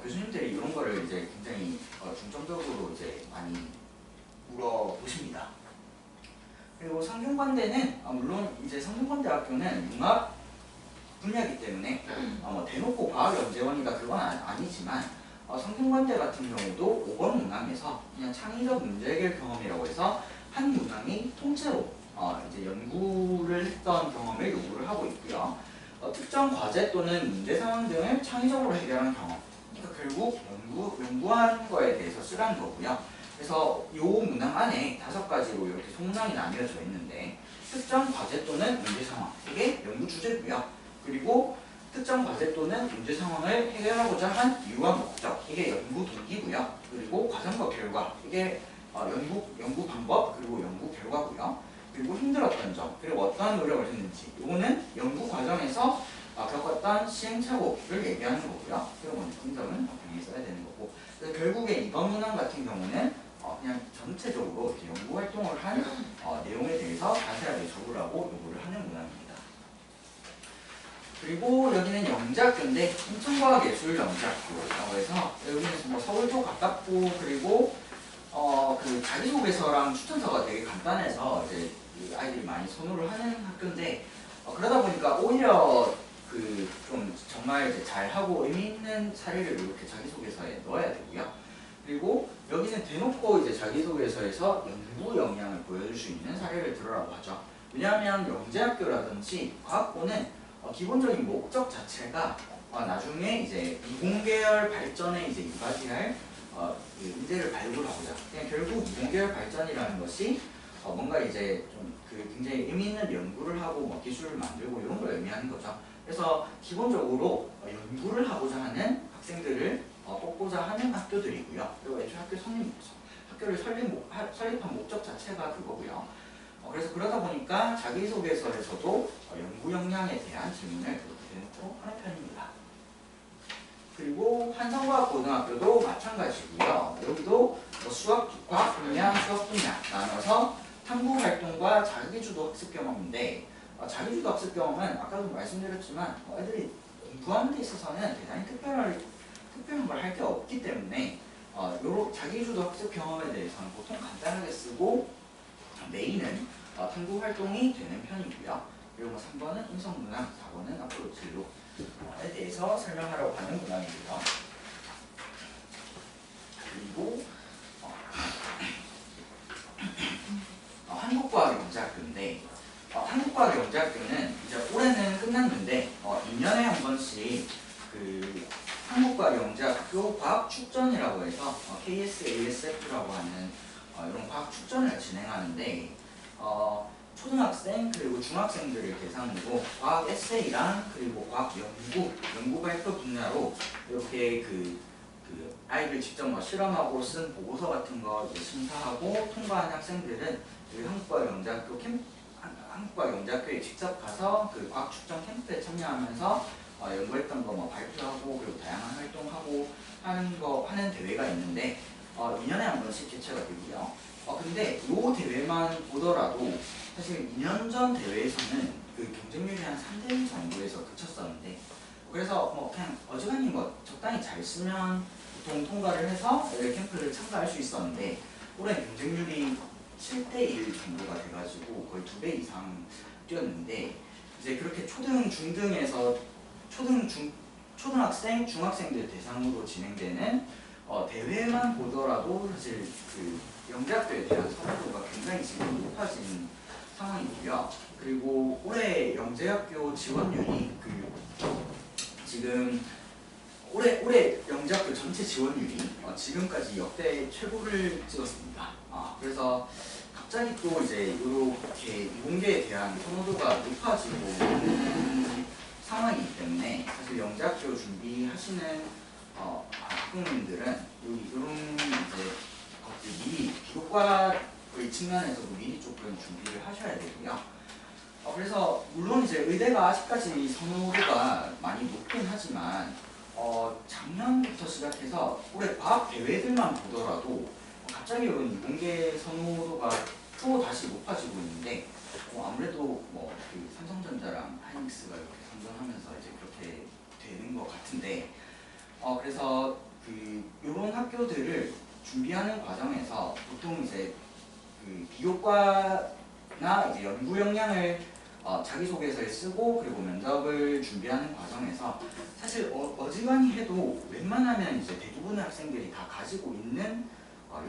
교수님들이 이런 거를 이제 굉장히 중점적으로 이제 많이 물어보십니다. 그리고 성균관대는 물론 이제 성균관대학교는 융합 분야이기 때문에 뭐 대놓고 과학영재원이가 그건 아니지만 성균관대 같은 경우도 5번 문항에서 그냥 창의적 문제 해결 경험이라고 해서 한 문항이 통째로 이제 연구를 했던 경험을 요구를 하고 있고요. 특정 과제 또는 문제 상황 등을 창의적으로 해결한 경험. 그러니까 결국 연구한 거에 대해서 쓰라는 거고요. 그래서 이 문항 안에 5가지로 이렇게 소문항이 나뉘어져 있는데, 특정 과제 또는 문제 상황, 이게 연구 주제고요. 그리고 특정 과제 또는 문제 상황을 해결하고자 한 이유와 목적, 이게 연구 동기고요. 그리고 과정과 결과, 이게 연구 방법, 그리고 연구 결과고요. 그리고 힘들었던 점, 그리고 어떠한 노력을 했는지, 이거는 연구 과정에서 겪었던 시행착오를 얘기하는 거고요. 그리고 느낀 점은 당연히 써야 되는 거고. 그래서 결국에 이번 문항 같은 경우는 그냥 전체적으로 연구 활동을 한 내용에 대해서 자세하게 적으라고 요구를 하는 문항입니다. 그리고 여기는 영재학교인데 인천과학예술영재학교라고 해서 여기는 뭐 서울도 가깝고, 그리고 그 자기소개서랑 추천서가 되게 간단해서 이제 아이들이 많이 선호를 하는 학교인데, 그러다 보니까 오히려 그 좀 정말 이제 잘하고 의미 있는 사례를 이렇게 자기소개서에 넣어야 되고요. 그리고 여기는 대놓고 이제 자기소개서에서 연구 역량을 보여줄 수 있는 사례를 들으라고 하죠. 왜냐하면 영재학교라든지 과학고는 기본적인 목적 자체가 나중에 이제 이공계열 발전에 이제 이바지할 그 의제를 발굴하고자. 그냥 결국 이공계열 발전이라는 것이 뭔가 이제 좀 그 굉장히 의미 있는 연구를 하고 뭐 기술을 만들고 이런 걸 의미하는 거죠. 그래서 기본적으로 연구를 하고자 하는 학생들을 뽑고자 하는 학교들이고요. 그리고 애초에 학교를 설립한 목적 자체가 그거고요. 그래서 그러다 보니까 자기소개서에서도 연구 역량에 대한 질문을 그렇게 하는 편입니다. 그리고 한성과학고등학교도 마찬가지고요. 여기도 수학, 과학 분야, 수학 분야 나눠서 탐구 활동과 자기주도 학습 경험인데 자기주도 학습 경험은 아까도 말씀드렸지만 애들이 공부하는 데 있어서는 대단히 특별한 걸 할 게 없기 때문에 요런 자기주도 학습 경험에 대해서는 보통 간단하게 쓰고 메인은 탐구 활동이 되는 편이고요. 그리고 3번은 인성문항, 4번은 앞으로 진로에 대해서 설명하려고 하는 문항이고요. 그리고 한국과학영재학교인데 한국과학영재학교는 이제 올해는 끝났는데 2년에 한 번씩 그 한국과학영재학교 과학축전이라고 해서 KSASF라고 하는 이런 과학축전을 진행하는데 초등학생 그리고 중학생들을 대상으로 과학 에세이랑 그리고 과학 연구 발표 분야로 이렇게 그 아이들 직접 뭐 실험하고 쓴 보고서 같은 거 심사하고 통과한 학생들은 한국과학영재학교에 직접 가서 그 과학 축전 캠프에 참여하면서 연구했던 거 뭐 발표하고 그리고 다양한 활동하고 하는 대회가 있는데 2년에 한 번씩 개최가 되고요. 근데 이 대회만 보더라도 사실 2년 전 대회에서는 그 경쟁률이 한 3대1 정도에서 그쳤었는데 그래서 뭐 그냥 어지간히 뭐 적당히 잘 쓰면 보통 통과를 해서 캠프를 참가할 수 있었는데 올해 경쟁률이 7대1 정도가 돼가지고 거의 2배 이상 뛰었는데 이제 그렇게 초등, 중등에서 초등학생, 중학생들 대상으로 진행되는 대회만 보더라도 사실 그 영재학교에 대한 선호도가 굉장히 지금 높아진 상황이고요. 그리고 올해 영재학교 지원율이 지금 올해 영재학교 전체 지원율이 지금까지 역대 최고를 찍었습니다. 그래서 갑자기 또 이제 이렇게 이공계에 대한 선호도가 높아지고 있는 상황이기 때문에 사실 영재학교 준비하시는 학부모님들은 이런 이제 것들 미리 비교과의 측면에서도 미리 조금 준비를 하셔야 되고요. 그래서 물론 이제 의대가 아직까지 선호도가 많이 높긴 하지만 작년부터 시작해서 올해 과학 대회들만 보더라도 갑자기 이런 이공계 선호도가 또 다시 높아지고 있는데 아무래도 그 삼성전자랑 하이닉스가 이렇게 선전하면서 이제 그렇게 되는 것 같은데 그래서 이런 학교들을 준비하는 과정에서 보통 이제 그 비교과나 이제 연구 역량을 자기소개서에 쓰고 그리고 면접을 준비하는 과정에서 사실 어지간히 해도 웬만하면 이제 대부분의 학생들이 다 가지고 있는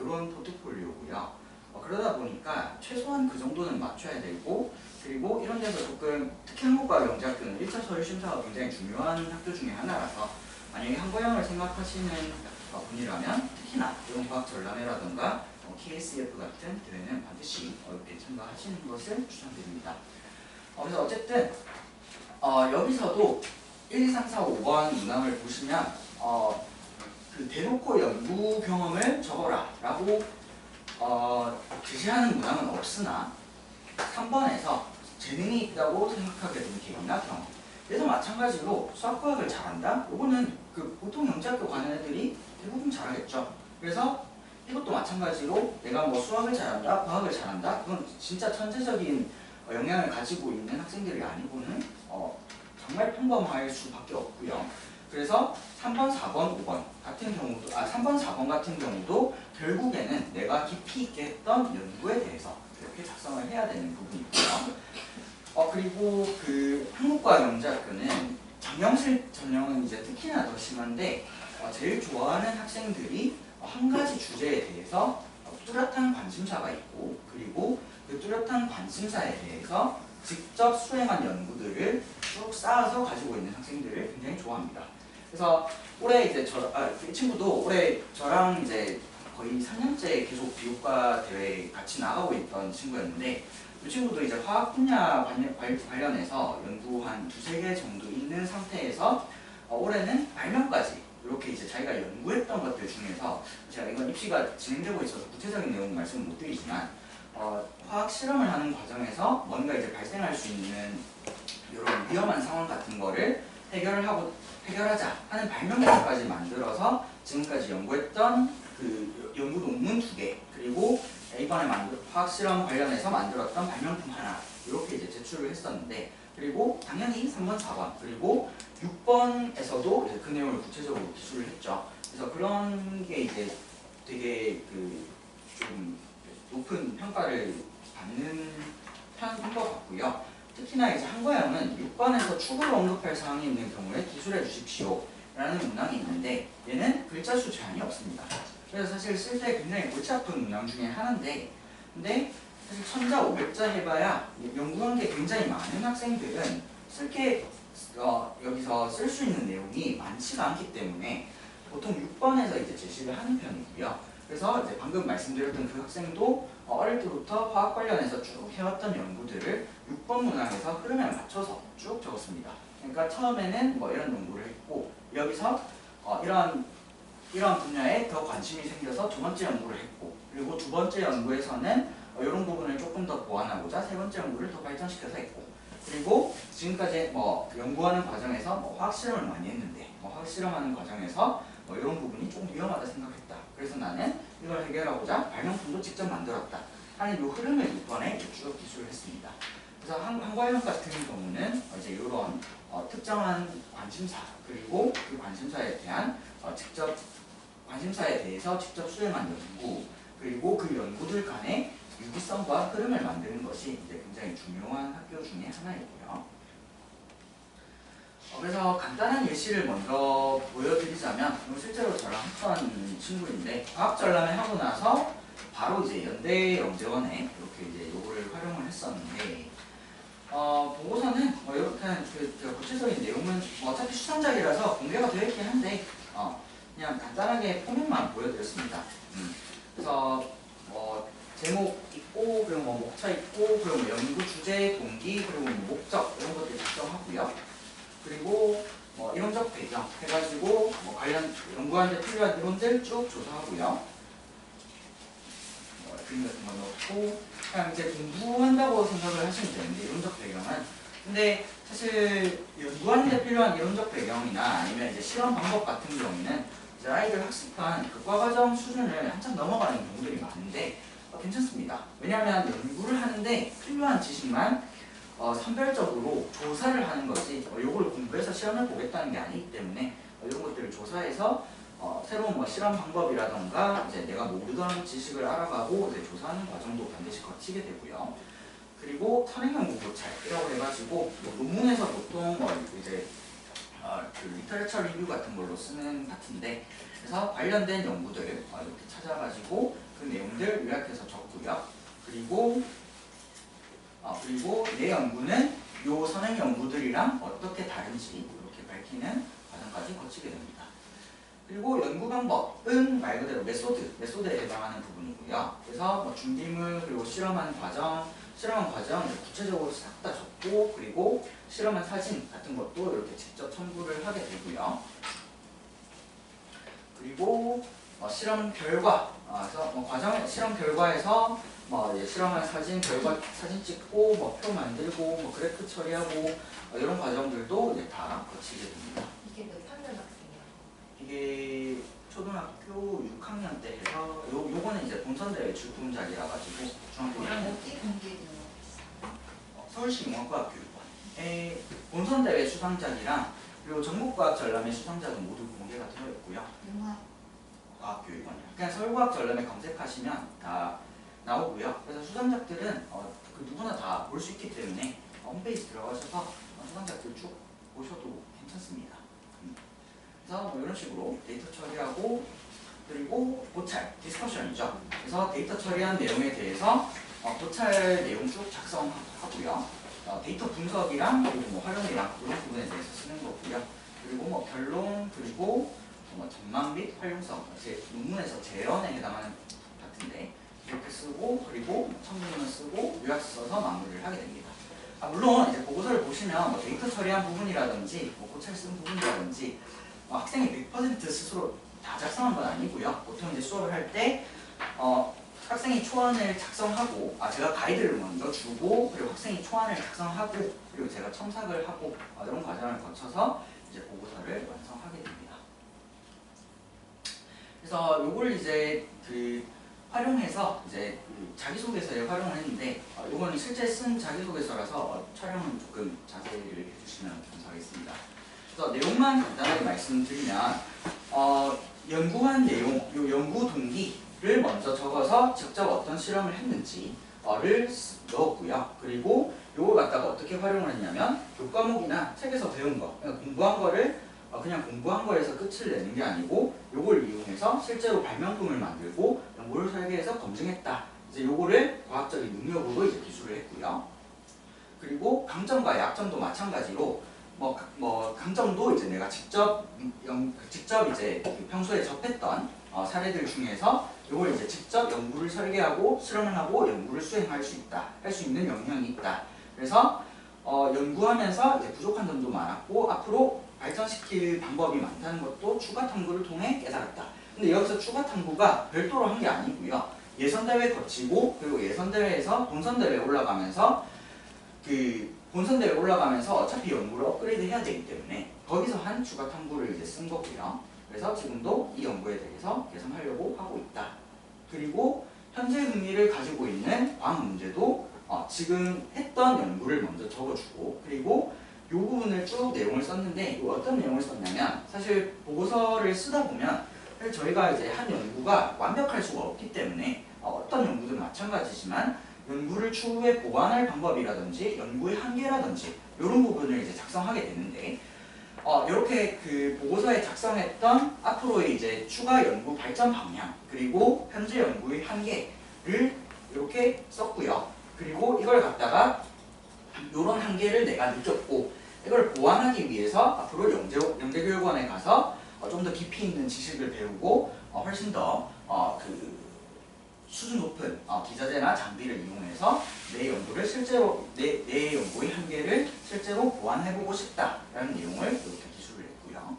이런 포트폴리오고요. 그러다 보니까 최소한 그 정도는 맞춰야 되고 그리고 이런 데서 조금 특히 한국과학영재학교는 1차 서류 심사가 굉장히 중요한 학교 중에 하나라서 만약에 한과영을 생각하시는 분이라면 특히나 이런 과학전람회라든가 KSF 같은 대회는 반드시 이렇게 참가하시는 것을 추천드립니다. 그래서 어쨌든 여기서도 1, 2, 3, 4, 5번 문항을 보시면 그 대놓고 연구 경험을 적어라 라고 제시하는 문항은 없으나 3번에서 재능이 있다고 생각하게 된 계기나 경험 그래서 마찬가지로 수학과학을 잘한다? 이거는 보통 영재학교 가는 애들이 대부분 잘하겠죠. 그래서 이것도 마찬가지로 내가 뭐 수학을 잘한다, 과학을 잘한다 그건 진짜 천재적인 영향을 가지고 있는 학생들이 아니고는 정말 평범할 수밖에 없고요. 그래서 3번, 4번, 5번 같은 경우도 3번, 4번 같은 경우도 결국에는 내가 깊이 있게 했던 연구에 대해서 이렇게 작성을 해야 되는 부분이고요. 그리고 그 한국과학영재학교는 정형실 전형은 이제 특히나 더 심한데 제일 좋아하는 학생들이 한 가지 주제에 대해서 뚜렷한 관심사가 있고 그리고 그 뚜렷한 관심사에 대해서 직접 수행한 연구들을 쭉 쌓아서 가지고 있는 학생들을 굉장히 좋아합니다. 그래서 올해 이제 이 친구도 올해 저랑 이제 거의 3년째 계속 비교과 대회 같이 나가고 있던 친구였는데 이 친구도 이제 화학 분야 관련해서 연구 한 두세 개 정도 있는 상태에서 올해는 발명까지 이렇게 이제 자기가 연구했던 것들 중에서 제가 이건 입시가 진행되고 있어서 구체적인 내용 말씀을 못 드리지만 화학 실험을 하는 과정에서 뭔가 이제 발생할 수 있는 이런 위험한 상황 같은 거를 해결하자 하는 발명까지 만들어서 지금까지 연구했던 그 연구 논문 2개 그리고 이번에 화학 실험 관련해서 만들었던 발명품 하나 이렇게 이제 제출을 했었는데 그리고 당연히 3번, 4번 그리고 6번에서도 이제 그 내용을 구체적으로 기술을 했죠. 그래서 그런 게 이제 되게 그 좀 높은 평가를 받는 편인 것 같고요. 특히나 이제 한과형은 6번에서 추가로 언급할 사항이 있는 경우에 기술해 주십시오 라는 문항이 있는데 얘는 글자 수 제한이 없습니다. 그래서 사실 쓸 때 굉장히 골치 아픈 문항 중에 하나인데 근데 사실 1000자 500자 해봐야 연구한 게 굉장히 많은 학생들은 여기서 쓸 수 있는 내용이 많지가 않기 때문에 보통 6번에서 이제 제시를 하는 편이고요. 그래서 이제 방금 말씀드렸던 그 학생도 어릴 때부터 화학 관련해서 쭉 해왔던 연구들을 6번 문항에서 흐름에 맞춰서 쭉 적었습니다. 그러니까 처음에는 뭐 이런 연구를 했고 여기서 이런 분야에 더 관심이 생겨서 2번째 연구를 했고 그리고 2번째 연구에서는 이런 부분을 조금 더 보완하고자 3번째 연구를 더 발전시켜서 했고 그리고 지금까지 뭐 연구하는 과정에서 뭐 화학 실험을 많이 했는데 화학 실험하는 과정에서 이런 부분이 조금 위험하다 생각했다. 그래서 나는 이걸 해결하고자 발명품도 직접 만들었다 하는 이 흐름을 6번에 쭉 기술을 했습니다. 그래서 한과형 같은 경우는 이제 이런 특정한 관심사 그리고 그 관심사에 대한 관심사에 대해서 직접 수행한 연구 그리고 그 연구들 간의 유기성과 흐름을 만드는 것이 이제 굉장히 중요한 학교 중에 하나이고요. 그래서 간단한 예시를 먼저 보여드리자면 실제로 저랑 학교한 친구인데 과학전람회 하고 나서 바로 이제 연대 영재원에 이렇게 이제 요거를 활용을 했었는데 보고서는 이렇게 그 구체적인 내용은 어차피 수상작이라서 공개가 되어 있긴 한데 그냥 간단하게 포맷만 보여드렸습니다. 그래서 제목 있고 그리고 목차 있고 그리고 연구 주제, 동기 그리고 목적 이런 것들 작성하고요. 그리고 이론적 배경 해가지고 관련 연구하는 데 필요한 이론들 쭉 조사하고요. 그림 같은 거 넣고 그냥 이제 공부한다고 생각을 하시면 되는데 이론적 배경은 근데 사실 연구하는 데 필요한 이론적 배경이나 아니면 이제 실험 방법 같은 경우는 이제 아이들 학습한 그 과과정 수준을 한참 넘어가는 경우들이 많은데 괜찮습니다. 왜냐하면 연구를 하는데 필요한 지식만 선별적으로 조사를 하는 거지 요걸 공부해서 시험을 보겠다는 게 아니기 때문에 이런 것들을 조사해서 새로운 실험 방법이라던가 이제 내가 모르던 지식을 알아가고 이제 조사하는 과정도 반드시 거치게 되고요. 그리고 선행연구 고찰이라고 해가지고 논문에서 보통 이제 그 리터레처 리뷰 같은 걸로 쓰는 파트인데 그래서 관련된 연구들 이렇게 찾아가지고 그 내용들 요약해서 적고요. 그리고 내 연구는 요 선행 연구들이랑 어떻게 다른지 이렇게 밝히는 과정까지 거치게 됩니다. 그리고 연구 방법은 말 그대로 메소드에 해당하는 부분이고요. 그래서 준비물 그리고 실험한 과정 구체적으로 싹 다 적고 그리고 실험한 사진 같은 것도 이렇게 직접 첨부를 하게 되고요. 그리고 실험 결과, 그래서 실험 결과에서 실험한 사진 찍고 표 만들고 그래프 처리하고 이런 과정들도 이제 다 거치게 됩니다. 이게 몇 학년 학생이에요? 이게 초등학교 6학년 때 해서 요거는 이제 본선대회 출품작이라 가지고 중학교 1학년 어디 공개되는 서울시 융합과학교육원의 본선대회 수상작이랑 그리고 전국과학전람회 수상작은 모두 공개가 되어 있고요. 과학교육원이요. 그냥 서울과학전람회 검색하시면 다 나오고요. 그래서 수상작들은 그 누구나 다 볼 수 있기 때문에 홈페이지 들어가셔서 수상작들 쭉 보셔도 괜찮습니다. 그래서 이런 식으로 데이터 처리하고 그리고 고찰, 디스커션이죠. 그래서 데이터 처리한 내용에 대해서 고찰 내용 쭉 작성하고요. 데이터 분석이랑 그리고 활용이랑 이런 부분에 대해서 쓰는 거고요. 그리고 뭐 결론, 그리고 뭐 전망 및 활용성, 제 논문에서 재현에 해당하는 같은데 이렇게 쓰고, 그리고 첨부문을 쓰고 요약서 써서 마무리를 하게 됩니다. 물론 이제 보고서를 보시면 뭐 데이터 처리한 부분이라든지 뭐 고찰 쓴 부분이라든지 학생이 100% 스스로 다 작성한 건 아니고요. 보통 이제 수업을 할 때 학생이 초안을 작성하고, 제가 가이드를 먼저 주고, 그리고 학생이 초안을 작성하고, 그리고 제가 첨삭을 하고, 이런 과정을 거쳐서 이제 보고서를 완성하게 됩니다. 그래서 요걸 이제 활용해서 이제 자기소개서에 활용을 했는데, 요거는 실제 쓴 자기소개서라서 촬영은 조금 자세히를 해주시면 감사하겠습니다. 그래서 내용만 간단하게 말씀드리면, 연구한 내용, 요 연구 동기를 먼저 적어서 직접 어떤 실험을 했는지를 넣었고요. 그리고 요걸 갖다가 어떻게 활용을 했냐면, 교과목이나 책에서 배운 거, 그러니까 공부한 거를 그냥 공부한 거에서 끝을 내는 게 아니고, 요걸 이용해서 실제로 발명품을 만들고 연구를 설계해서 검증했다. 이제 요거를 과학적인 능력으로 이제 기술을 했고요. 그리고 강점과 약점도 마찬가지로 강점도 이제 내가 직접 이제 평소에 접했던 사례들 중에서 요걸 이제 직접 연구를 설계하고 실험을 하고 연구를 수행할 수 있다, 할 수 있는 영향이 있다. 그래서 연구하면서 이제 부족한 점도 많았고 앞으로 발전시킬 방법이 많다는 것도 추가 탐구를 통해 깨달았다. 근데 여기서 추가 탐구가 별도로 한 게 아니고요. 예선대회 거치고, 그리고 예선대회에서 본선대회에 올라가면서 본선대회 올라가면서 어차피 연구를 업그레이드 해야 되기 때문에 거기서 한 추가 탐구를 이제 쓴 거고요. 그래서 지금도 이 연구에 대해서 개선하려고 하고 있다. 그리고 현재 흥미를 가지고 있는 과학 문제도 지금 했던 연구를 먼저 적어주고, 그리고 이 부분을 쭉 내용을 썼는데, 어떤 내용을 썼냐면, 사실 보고서를 쓰다 보면 사실 저희가 이제 한 연구가 완벽할 수가 없기 때문에 어떤 연구든 마찬가지지만 연구를 추후에 보완할 방법이라든지 연구의 한계라든지 이런 부분을 이제 작성하게 되는데, 이렇게 보고서에 작성했던 앞으로의 이제 추가 연구 발전 방향, 그리고 현재 연구의 한계를 이렇게 썼고요. 그리고 이걸 갖다가 이런 한계를 내가 느꼈고, 이걸 보완하기 위해서 앞으로 영재교육원에 가서 좀 더 깊이 있는 지식을 배우고 훨씬 더 수준 높은 기자재나 장비를 이용해서 내 연구를 실제로 내 연구의 한계를 실제로 보완해보고 싶다라는 내용을 이렇게 기술을 했고요.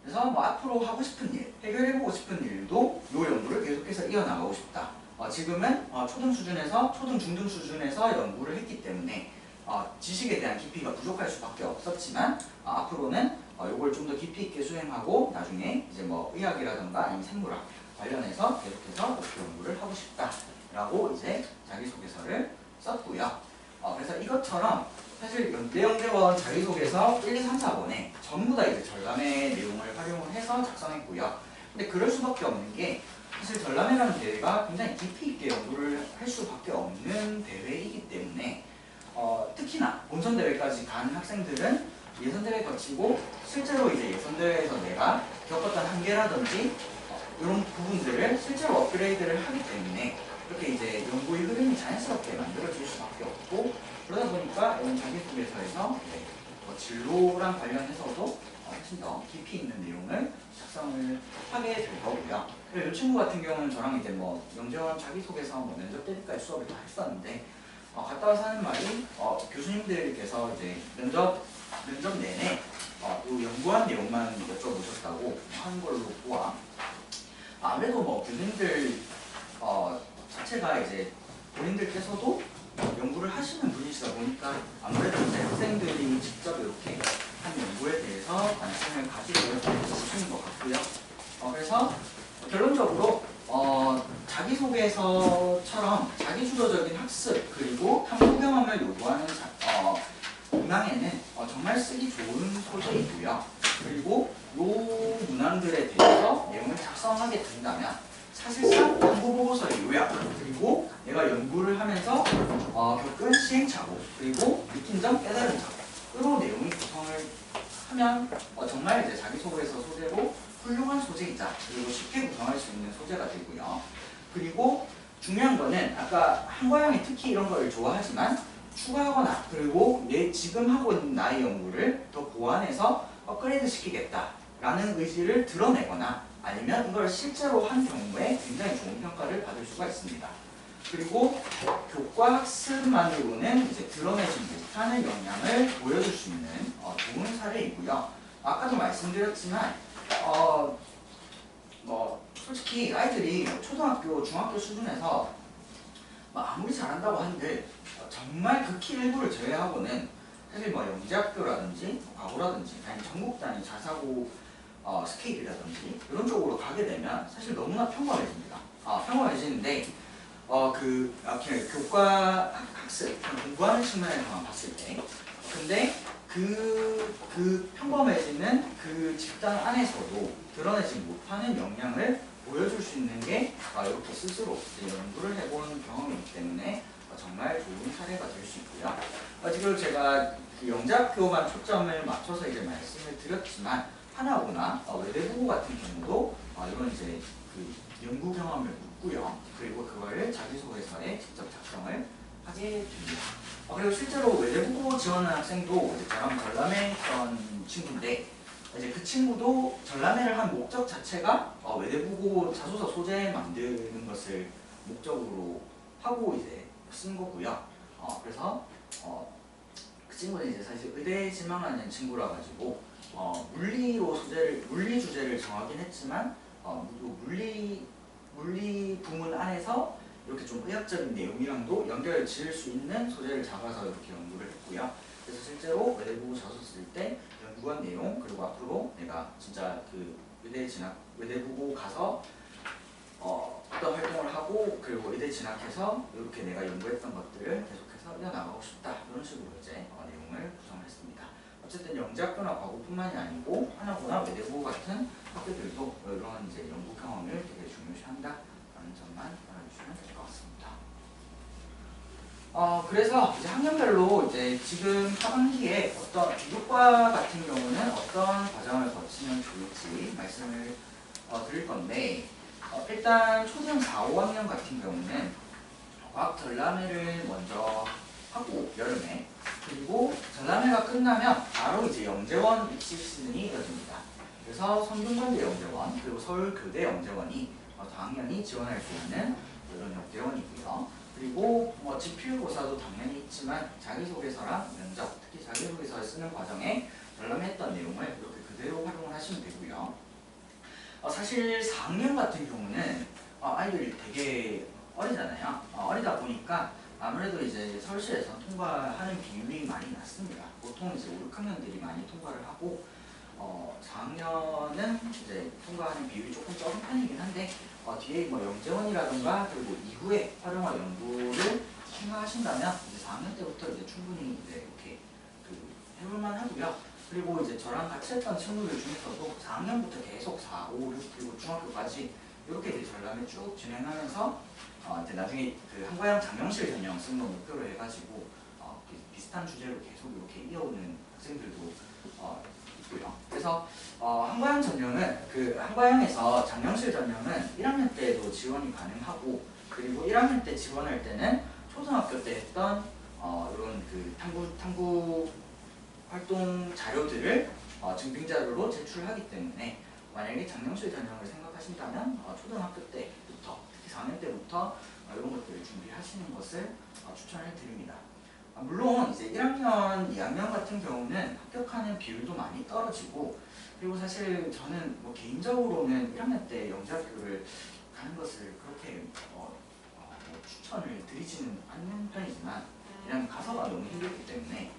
그래서 앞으로 하고 싶은 일, 해결해보고 싶은 일도 이 연구를 계속해서 이어나가고 싶다. 지금은 초등 수준에서 초등 중등 수준에서 연구를 했기 때문에 지식에 대한 깊이가 부족할 수밖에 없었지만 앞으로는 이걸 좀 더 깊이 있게 수행하고 나중에 이제 의학이라든가 아니면 생물학 관련해서 계속해서 목표 연구를 하고 싶다라고 이제 자기소개서를 썼고요. 그래서 이것처럼 사실 연대영대원 자기소개서 1, 2, 3, 4번에 전부 다 이제 전람회 내용을 활용을 해서 작성했고요. 근데 그럴 수밖에 없는 게 사실 전람회라는 대회가 굉장히 깊이 있게 연구를 할 수밖에 없는 대회이기 때문에 특히나 본선대회까지 간 학생들은 예선대회 거치고 실제로 이제 예선대회에서 내가 겪었던 한계라든지 이런 부분들을 실제로 업그레이드를 하기 때문에 이렇게 이제 연구의 흐름이 자연스럽게 만들어질 수밖에 없고, 그러다 보니까 이런 자기소개서에서 진로랑 관련해서도 훨씬 더 깊이 있는 내용을 작성을 하게 될 거고요. 그리고 이 친구 같은 경우는 저랑 이제 영재원 자기소개서 면접 때까지 수업을 다 했었는데 갔다 와서 하는 말이 교수님들께서 이제 면접 내내 요 연구한 내용만 여쭤보셨다고 하는 걸로 보아, 아무래도 교수님들 자체가 이제 본인들께서도 연구를 하시는 분이시다 보니까 아무래도 이제 학생들이 직접 이렇게 한 연구에 대해서 관심을 가지고 보시는 것 같고요. 그래서 결론적으로 자기소개서처럼 자기주도적인 학습 그리고 탐구 경험을 요구하는 문항에는 정말 쓰기 좋은 소재이고요. 그리고 이 문항들에 대해서 내용을 작성하게 된다면 사실상 연구보고서의 요약, 그리고 내가 연구를 하면서 겪은 시행착오, 그리고 느낀 점, 깨달은 점으로 내용이 구성을 하면 정말 이제 자기소개서 소재로 훌륭한 소재이자 그리고 쉽게 구성할 수 있는 소재가 되고요. 그리고 중요한 거는 아까 한과형이 특히 이런 걸 좋아하지만 추가하거나 그리고 지금 하고 있는 나의 연구를 더 보완해서 업그레이드 시키겠다라는 의지를 드러내거나 아니면 이걸 실제로 한 경우에 굉장히 좋은 평가를 받을 수가 있습니다. 그리고 교과 학습만으로는 이제 드러내지 못하는 역량을 보여줄 수 있는 좋은 사례이고요. 아까도 말씀드렸지만 뭐 솔직히 아이들이 초등학교, 중학교 수준에서 아무리 잘한다고 한들 정말 극히 일부를 제외하고는 사실 뭐 영재학교라든지 과고라든지 아니면 전국 단위 자사고 스케일이라든지 이런 쪽으로 가게 되면 사실 너무나 평범해집니다. 평범해지는데 교과 학습, 공부하는 측면에서만 봤을 때 근데 그 평범해지는 그 집단 안에서도 드러내지 못하는 역량을 보여줄 수 있는 게 이렇게 스스로 연구를 해본 경험이기 때문에 정말 좋은 사례가 될 수 있고요. 지금 제가 그 영재학교만 초점을 맞춰서 이제 말씀을 드렸지만 하나오나 외대부고 같은 경우도 이런 이제 그 연구 경험을 묻고요. 그리고 그거를 자기소개서에 직접 작성을 하게 됩니다. 그리고 실제로 외대부고 지원하는 학생도 저랑 전람회 했던 친구인데 이제 그 친구도 전람회를 한 목적 자체가 외대부고 자소서 소재 만드는 것을 목적으로 하고 이제 쓴 거고요. 그래서 그 친구는 이제 사실 의대 지망하는 친구라 가지고 물리 주제를 정하긴 했지만 물리 부문 안에서 이렇게 좀 의학적인 내용이랑도 연결을 지을 수 있는 소재를 잡아서 이렇게 연구를 했고요. 그래서 실제로 외대부고 자소 쓸 때 연구한 내용 그리고 앞으로 내가 진짜 그 외대부고 가서 어떤 활동을 하고 그리고 의대 진학해서 이렇게 내가 연구했던 것들을 계속해서 이어나가고 싶다 이런 식으로 이제 내용을 구성을 했습니다. 어쨌든 영재학교나 과고뿐만이 아니고 하나고나 외대부고 같은 학교들도 이런 이제 연구 경험을 되게 중요시한다라는 점만 알아주시면 될 것 같습니다. 그래서 이제 학년별로 이제 지금 하반기에 어떤 기교과 같은 경우는 어떤 과정을 거치면 좋을지 말씀을 드릴 건데 일단 초등 4, 5학년 같은 경우는 과학 전람회를 먼저 하고 여름에 그리고 전람회가 끝나면 바로 이제 영재원 입시 시즌이 이어집니다. 그래서 성균관대 영재원 그리고 서울교대 영재원이 당연히 지원할 수 있는 이런 영재원이고요. 그리고 지필고사도 당연히 있지만 자기소개서랑 면접, 특히 자기소개서를 쓰는 과정에 전람했던 내용을 이렇게 그대로 활용을 하시면 되고요. 사실 4학년 같은 경우는 아이들이 되게 어리잖아요. 어리다 보니까 아무래도 이제 서울시에서 통과하는 비율이 많이 낮습니다. 보통 이제 5, 6학년들이 많이 통과를 하고 4학년은 이제 통과하는 비율이 조금 적은 편이긴 한데 뒤에 뭐 영재원이라든가 그리고 이후에 활용할 연구를 생각하신다면 이제 4학년 때부터 이제 충분히 이제 이렇게 해볼만 하고요. 그리고 이제 저랑 같이 했던 친구들 중에서도 4학년부터 계속 4, 5, 6 그리고 중학교까지 이렇게 이제 전람회 쭉 진행하면서 이제 나중에 그 한과영 장명실 전형 쓰는 걸 목표로 해가지고 비슷한 주제로 계속 이렇게 이어오는 학생들도 있고요. 그래서 한과영 전형은 그 한과영에서 장명실 전형은 1학년 때도 지원이 가능하고 그리고 1학년 때 지원할 때는 초등학교 때 했던 이런 그 탐구 활동 자료들을 증빙 자료로 제출하기 때문에 만약에 장명실 전형을 생각하신다면 초등학교 때부터 특히 4학년 때부터 이런 것들을 준비하시는 것을 추천을 드립니다. 물론 이제 1학년, 2학년 같은 경우는 합격하는 비율도 많이 떨어지고 그리고 사실 저는 뭐 개인적으로는 1학년 때 영재학교를 가는 것을 그렇게 추천을 드리지는 않는 편이지만 그냥 가서가 너무 힘들기 때문에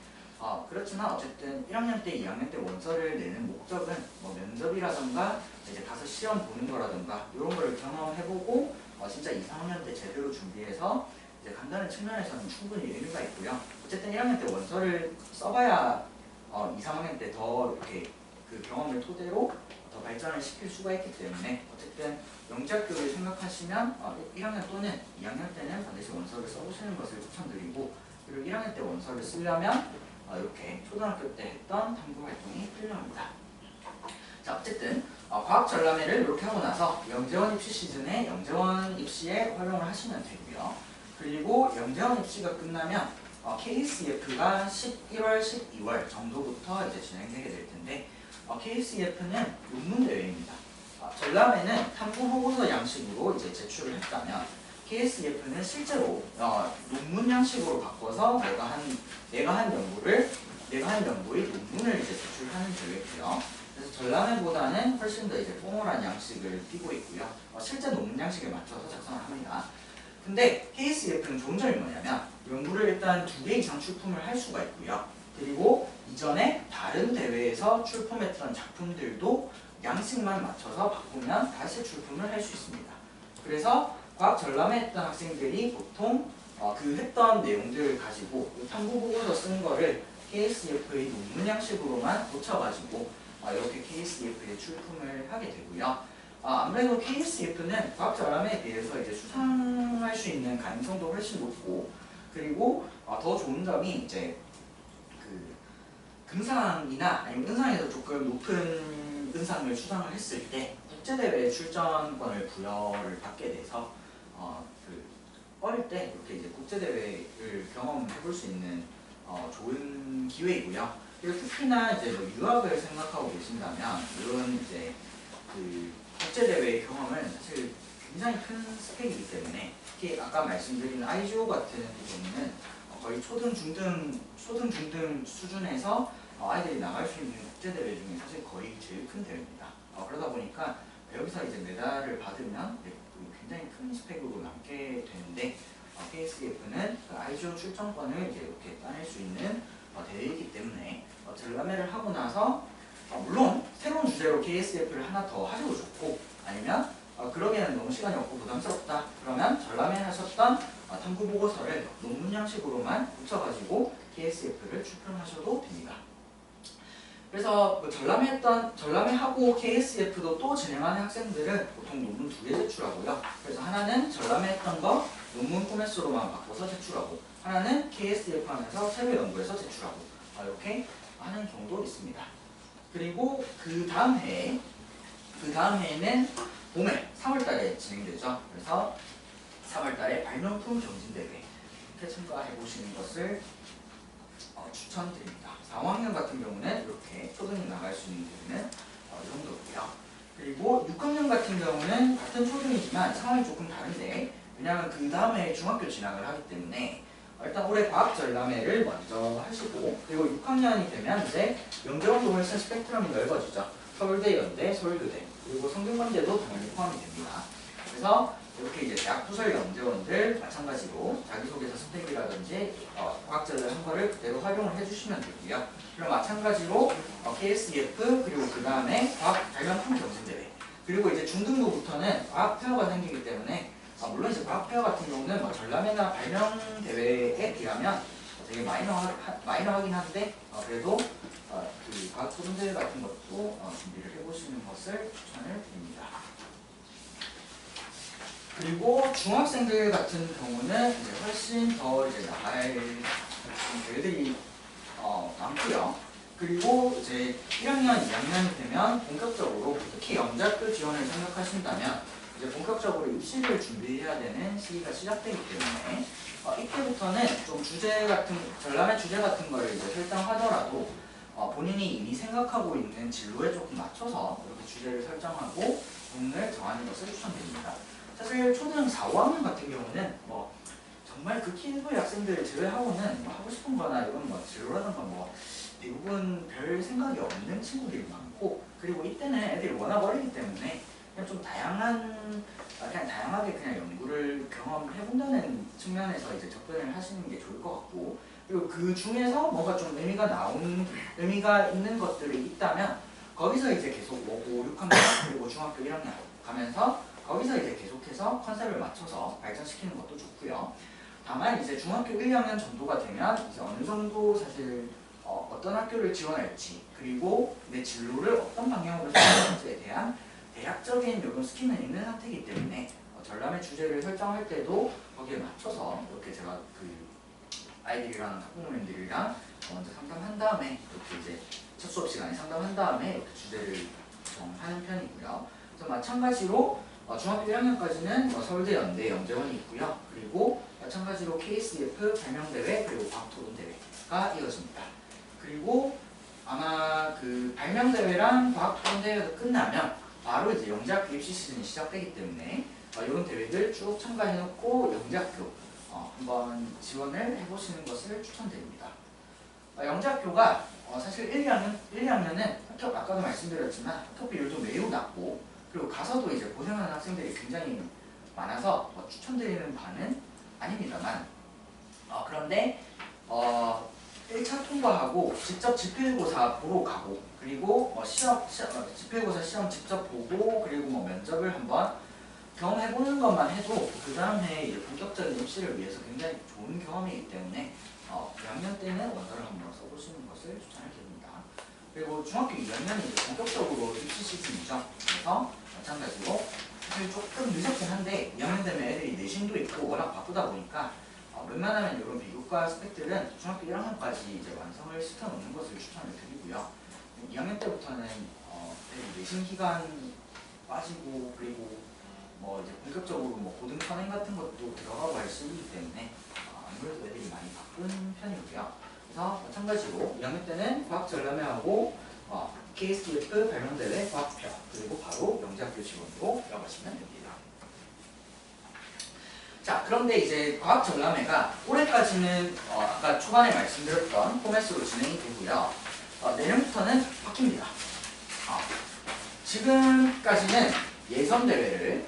그렇지만 어쨌든 1학년 때, 2학년 때 원서를 내는 목적은 뭐 면접이라던가 이제 가서 시험 보는 거라던가 이런 거를 경험해보고 진짜 2, 3학년 때 제대로 준비해서 이제 간다는 측면에서는 충분히 의미가 있고요. 어쨌든 1학년 때 원서를 써봐야 2, 3학년 때 더 이렇게 그 경험을 토대로 더 발전을 시킬 수가 있기 때문에 어쨌든 영재학교를 생각하시면 1학년 또는 2학년 때는 반드시 원서를 써보시는 것을 추천드리고 그리고 1학년 때 원서를 쓰려면 이렇게 초등학교 때 했던 탐구 활동이 필요합니다. 자, 어쨌든 과학 전람회를 이렇게 하고 나서 영재원 입시 시즌에 영재원 입시에 활용을 하시면 되고요. 그리고 영재원 입시가 끝나면 KCF가 11월, 12월 정도부터 이제 진행되게 될 텐데 KSEF는 논문 대회입니다. 전람회는 탐구 보고서 양식으로 이제 제출을 했다면 KSEF는 실제로 논문 양식으로 바꿔서 내가 한 연구의 논문을 이제 제출하는 대회고요. 그래서 전람회보다는 훨씬 더 이제 포멀한 양식을 띠고 있고요. 실제 논문 양식에 맞춰서 작성을 합니다. 근데 KSEF는 좋은 점이 뭐냐면 연구를 일단 2개 이상 출품을 할 수가 있고요. 그리고 이전에 다른 대회에서 출품했던 작품들도 양식만 맞춰서 바꾸면 다시 출품을 할 수 있습니다. 그래서 과학 전람회 했던 학생들이 보통 그 했던 내용들을 가지고 탐구 보고서 쓴 거를 KSEF의 논문 양식으로만 고쳐가지고 이렇게 KSEF에 출품을 하게 되고요. 아무래도 KSEF는 과학 전람회에 비해서 이제 수상할 수 있는 가능성도 훨씬 높고, 그리고 더 좋은 점이 이제 그 금상이나 아니면 은상에서 조금 높은 은상을 수상을 했을 때 국제대회 출전권을 부여를 받게 돼서 어릴 때 이렇게 이제 국제대회를 경험해볼 수 있는 좋은 기회이고요. 그리고 특히나 이제 뭐 유학을 생각하고 계신다면 이런 이제 그 국제대회 경험은 사실 굉장히 큰 스펙이기 때문에 특히 아까 말씀드린 IGO 같은 경우는 거의 초등 중등 수준에서 아이들이 나갈 수 있는 국제대회 중에 사실 거의 제일 큰 대회입니다. 그러다 보니까 여기서 이제 메달을 받으면 굉장히 큰 스펙으로 남게 되는데 KSEF는 그 IGO 출전권을 이제 이렇게 따낼 수 있는 대회이기 때문에 전람회를 하고 나서 물론 새로운 주제로 KSEF를 하나 더 하셔도 좋고, 아니면 그러기에는 너무 시간이 없고 부담스럽다 그러면 전람회 하셨던 탐구 보고서를 논문 양식으로만 붙여가지고 KSEF를 출품하셔도 됩니다. 그래서 뭐 전람회하고 KSEF도 또 진행하는 학생들은 보통 논문 2개 제출하고요. 그래서 하나는 전람회 했던 거 논문 포맷으로만 바꿔서 제출하고, 하나는 KSEF 하면서 새로 연구해서 제출하고, 이렇게 하는 경우도 있습니다. 그리고 그 다음 해에는 봄에 3월달에 진행되죠. 그래서 3월달에 발명품 경진대회 이렇게 참가해 보시는 것을 추천드립니다. 4학년 같은 경우는 이렇게 초등이 나갈 수 있는 대회는 이 정도고요. 그리고 6학년 같은 경우는 같은 초등이지만 상황이 조금 다른데, 왜냐하면 그 다음에 중학교 진학을 하기 때문에 일단 올해 과학 전람회를 먼저 하시고, 그리고 6학년이 되면 이제 영재원도 훨씬 스펙트럼이 넓어지죠. 서울대, 연대, 서울교대, 그리고 성균관대도 당연히 포함이 됩니다. 그래서 이렇게 이제 대학 부설 영재원들 마찬가지로 자기소개서 스펙이라든지 과학자들 한 거를 그대로 활용을 해주시면 되고요. 그럼 마찬가지로 KSEF, 그리고 그 다음에 과학 발명품 경진대회, 그리고 이제 중등부부터는 과학 페어가 생기기 때문에 물론 이제 과학 페어 같은 경우는 뭐 전람회나 발명 대회에 비하면 되게 마이너하긴 한데 그래도 그 과학 토론대회 같은 것도 준비를 해보시는 것을 추천을 드립니다. 그리고 중학생들 같은 경우는 이제 훨씬 더 이제 나갈 대회들이 많고요. 그리고 이제 1학년, 2학년이 되면 본격적으로 특히 영재학교 지원을 생각하신다면 이제 본격적으로 입시를 준비해야 되는 시기가 시작되기 때문에 이때부터는 좀 전람회 주제 같은 거를 이제 설정하더라도 본인이 이미 생각하고 있는 진로에 조금 맞춰서 이렇게 주제를 설정하고 본을 정하는 것을 추천드립니다. 사실 초등 4, 5학년 같은 경우는 뭐 정말 극히 일부의 학생들을 제외하고는 뭐 하고 싶은 거나 이런 뭐 진로라든가 뭐 대부분 별 생각이 없는 친구들이 많고, 그리고 이때는 애들이 워낙 어리기 때문에 그냥 좀 다양하게 그냥 연구를 경험해본다는 측면에서 이제 접근을 하시는 게 좋을 것 같고, 그리고 그 중에서 뭔가 좀 의미가 있는 것들이 있다면 거기서 이제 계속 5, 6학년 그리고 중학교 1학년 가면서 거기서 이제 계속해서 컨셉을 맞춰서 발전시키는 것도 좋고요. 다만 이제 중학교 1, 2학년 정도가 되면 이제 어느 정도 사실 어떤 학교를 지원할지, 그리고 내 진로를 어떤 방향으로 선택할지에 대한 대략적인 이런 스키는 있는 상태이기 때문에 전람회 주제를 설정할 때도 거기에 맞춰서 이렇게 제가 그 아이들이랑 학부모님들이랑 먼저 상담한 다음에 이렇게 이제 첫 수업 시간에 상담한 다음에 이렇게 주제를 정하는 편이고요. 그래서 마찬가지로 중학교 1학년까지는 서울대, 연대, 영재원이 있고요. 그리고 마찬가지로 KSEF 발명대회, 그리고 과학토론대회가 이어집니다. 그리고 아마 그 발명 대회랑 과학 토론 대회가 끝나면 바로 이제 영재학교 입시 시즌이 시작되기 때문에 이런 대회들 쭉 참가해놓고 영재학교 한번 지원을 해보시는 것을 추천드립니다. 영재학교가 사실 1, 2학년은 학교 아까도 말씀드렸지만 학교 비율도 매우 낮고 그리고 가서도 이제 고생하는 학생들이 굉장히 많아서 추천드리는 바는 아닙니다만 그런데 1차 통과하고 직접 지필고사 보러 가고 그리고 지필고사 시험 직접 보고 그리고 면접을 한번 경험해보는 것만 해도 그 다음에 이제 본격적인 입시를 위해서 굉장히 좋은 경험이기 때문에 2학년 때는 원서를 한번 써보시는 것을 추천을 드립니다. 그리고 중학교 2학년이 이제 본격적으로 입시 시즌이죠. 그래서 마찬가지로 사실 조금 늦었긴 한데 2학년 되면 애들이 내신도 있고 워낙 바쁘다 보니까 웬만하면 이런 비교과 스펙들은 중학교 1학년까지 이제 완성을 시켜놓는 것을 추천을 드리고요. 2학년 때부터는 내신 기간 빠지고 그리고 이제 본격적으로 고등 선행 같은 것도 들어가고 할 시기이기 때문에 아무래도 애들이 많이 바쁜 편이고요. 그래서 마찬가지로 2학년 때는 과학 전람회하고 KSTF 발명대회 과학표 그리고 바로 영재학교 지원으로 들어가시면 됩니다. 자, 그런데 이제 과학 전람회가 올해까지는 아까 초반에 말씀드렸던 포맷으로 진행이 되고요. 내년부터는 바뀝니다. 지금까지는 예선 대회를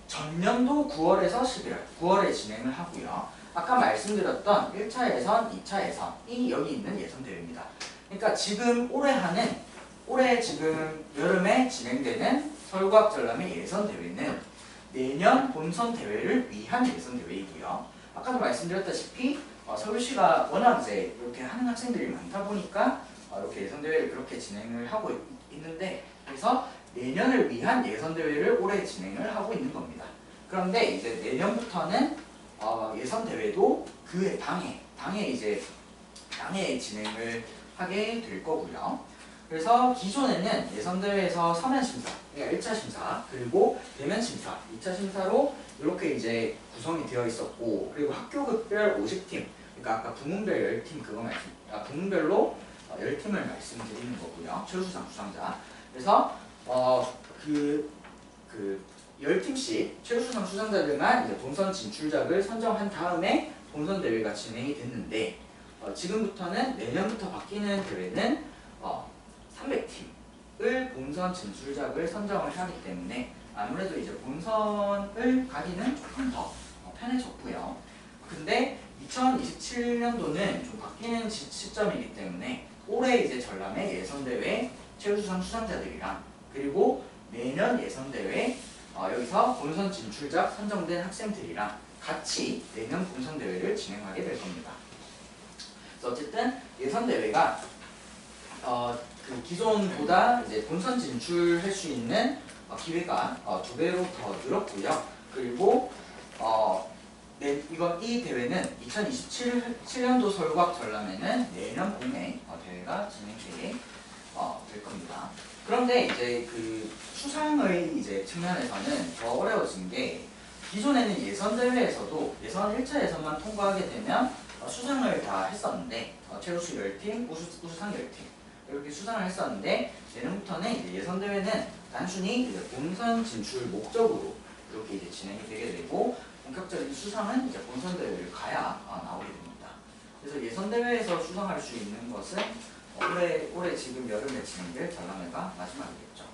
전년도 9월에서 11월, 9월에 진행을 하고요. 아까 말씀드렸던 1차 예선, 2차 예선이 여기 있는 예선 대회입니다. 그러니까 지금 올해 지금 여름에 진행되는 서울과학 전람회 예선 대회는 내년 본선 대회를 위한 예선 대회이고요. 아까도 말씀드렸다시피 서울시가 워낙 이제 이렇게 하는 학생들이 많다 보니까 이렇게 예선 대회를 그렇게 진행을 하고 있는데 그래서 내년을 위한 예선 대회를 올해 진행을 하고 있는 겁니다. 그런데 이제 내년부터는 예선 대회도 그해 당해 진행을 하게 될 거고요. 그래서 기존에는 예선대회에서 서면 심사, 그러니까 1차 심사, 그리고 대면 심사, 2차 심사로 이렇게 이제 구성이 되어 있었고, 그리고 학교급별 50팀, 그러니까 아까 부문별 10팀 부문별로 10팀을 말씀드리는 거고요. 최우수상 수상자. 그래서 그 10팀씩 최우수상 수상자들만 이제 본선 진출작을 선정한 다음에 본선 대회가 진행이 됐는데 지금부터는 내년부터 바뀌는 대회는 300팀을 본선 진출작을 선정을 하기 때문에 아무래도 이제 본선을 가기는 조금 더 편해졌고요. 근데 2027년도는 좀 바뀌는 시점이기 때문에 올해 이제 전람회 예선대회 최우수상 수상자들이랑 그리고 내년 예선대회 여기서 본선 진출작 선정된 학생들이랑 같이 내년 본선대회를 진행하게 될 겁니다. 그래서 어쨌든 예선대회가 그 기존보다 이제 본선 진출할 수 있는 기회가 2배로 더 늘었고요. 그리고 이 대회는 2027년도 서울과학 전람회는 내년 봄에 대회가 진행되게 될 겁니다. 그런데 이제 그 수상의 이제 측면에서는 더 어려워진 게 기존에는 예선 대회에서도 예선 1차 예선만 통과하게 되면 수상을 다 했었는데 최우수 10팀, 우수상 10팀 이렇게 수상을 했었는데 내년부터는 이제 예선 대회는 단순히 이제 본선 진출 목적으로 이렇게 이제 진행이 되게 되고 본격적인 수상은 이제 본선 대회를 가야 나오게 됩니다. 그래서 예선 대회에서 수상할 수 있는 것은 올해 지금 여름에 진행될 전람회가 마지막이겠죠.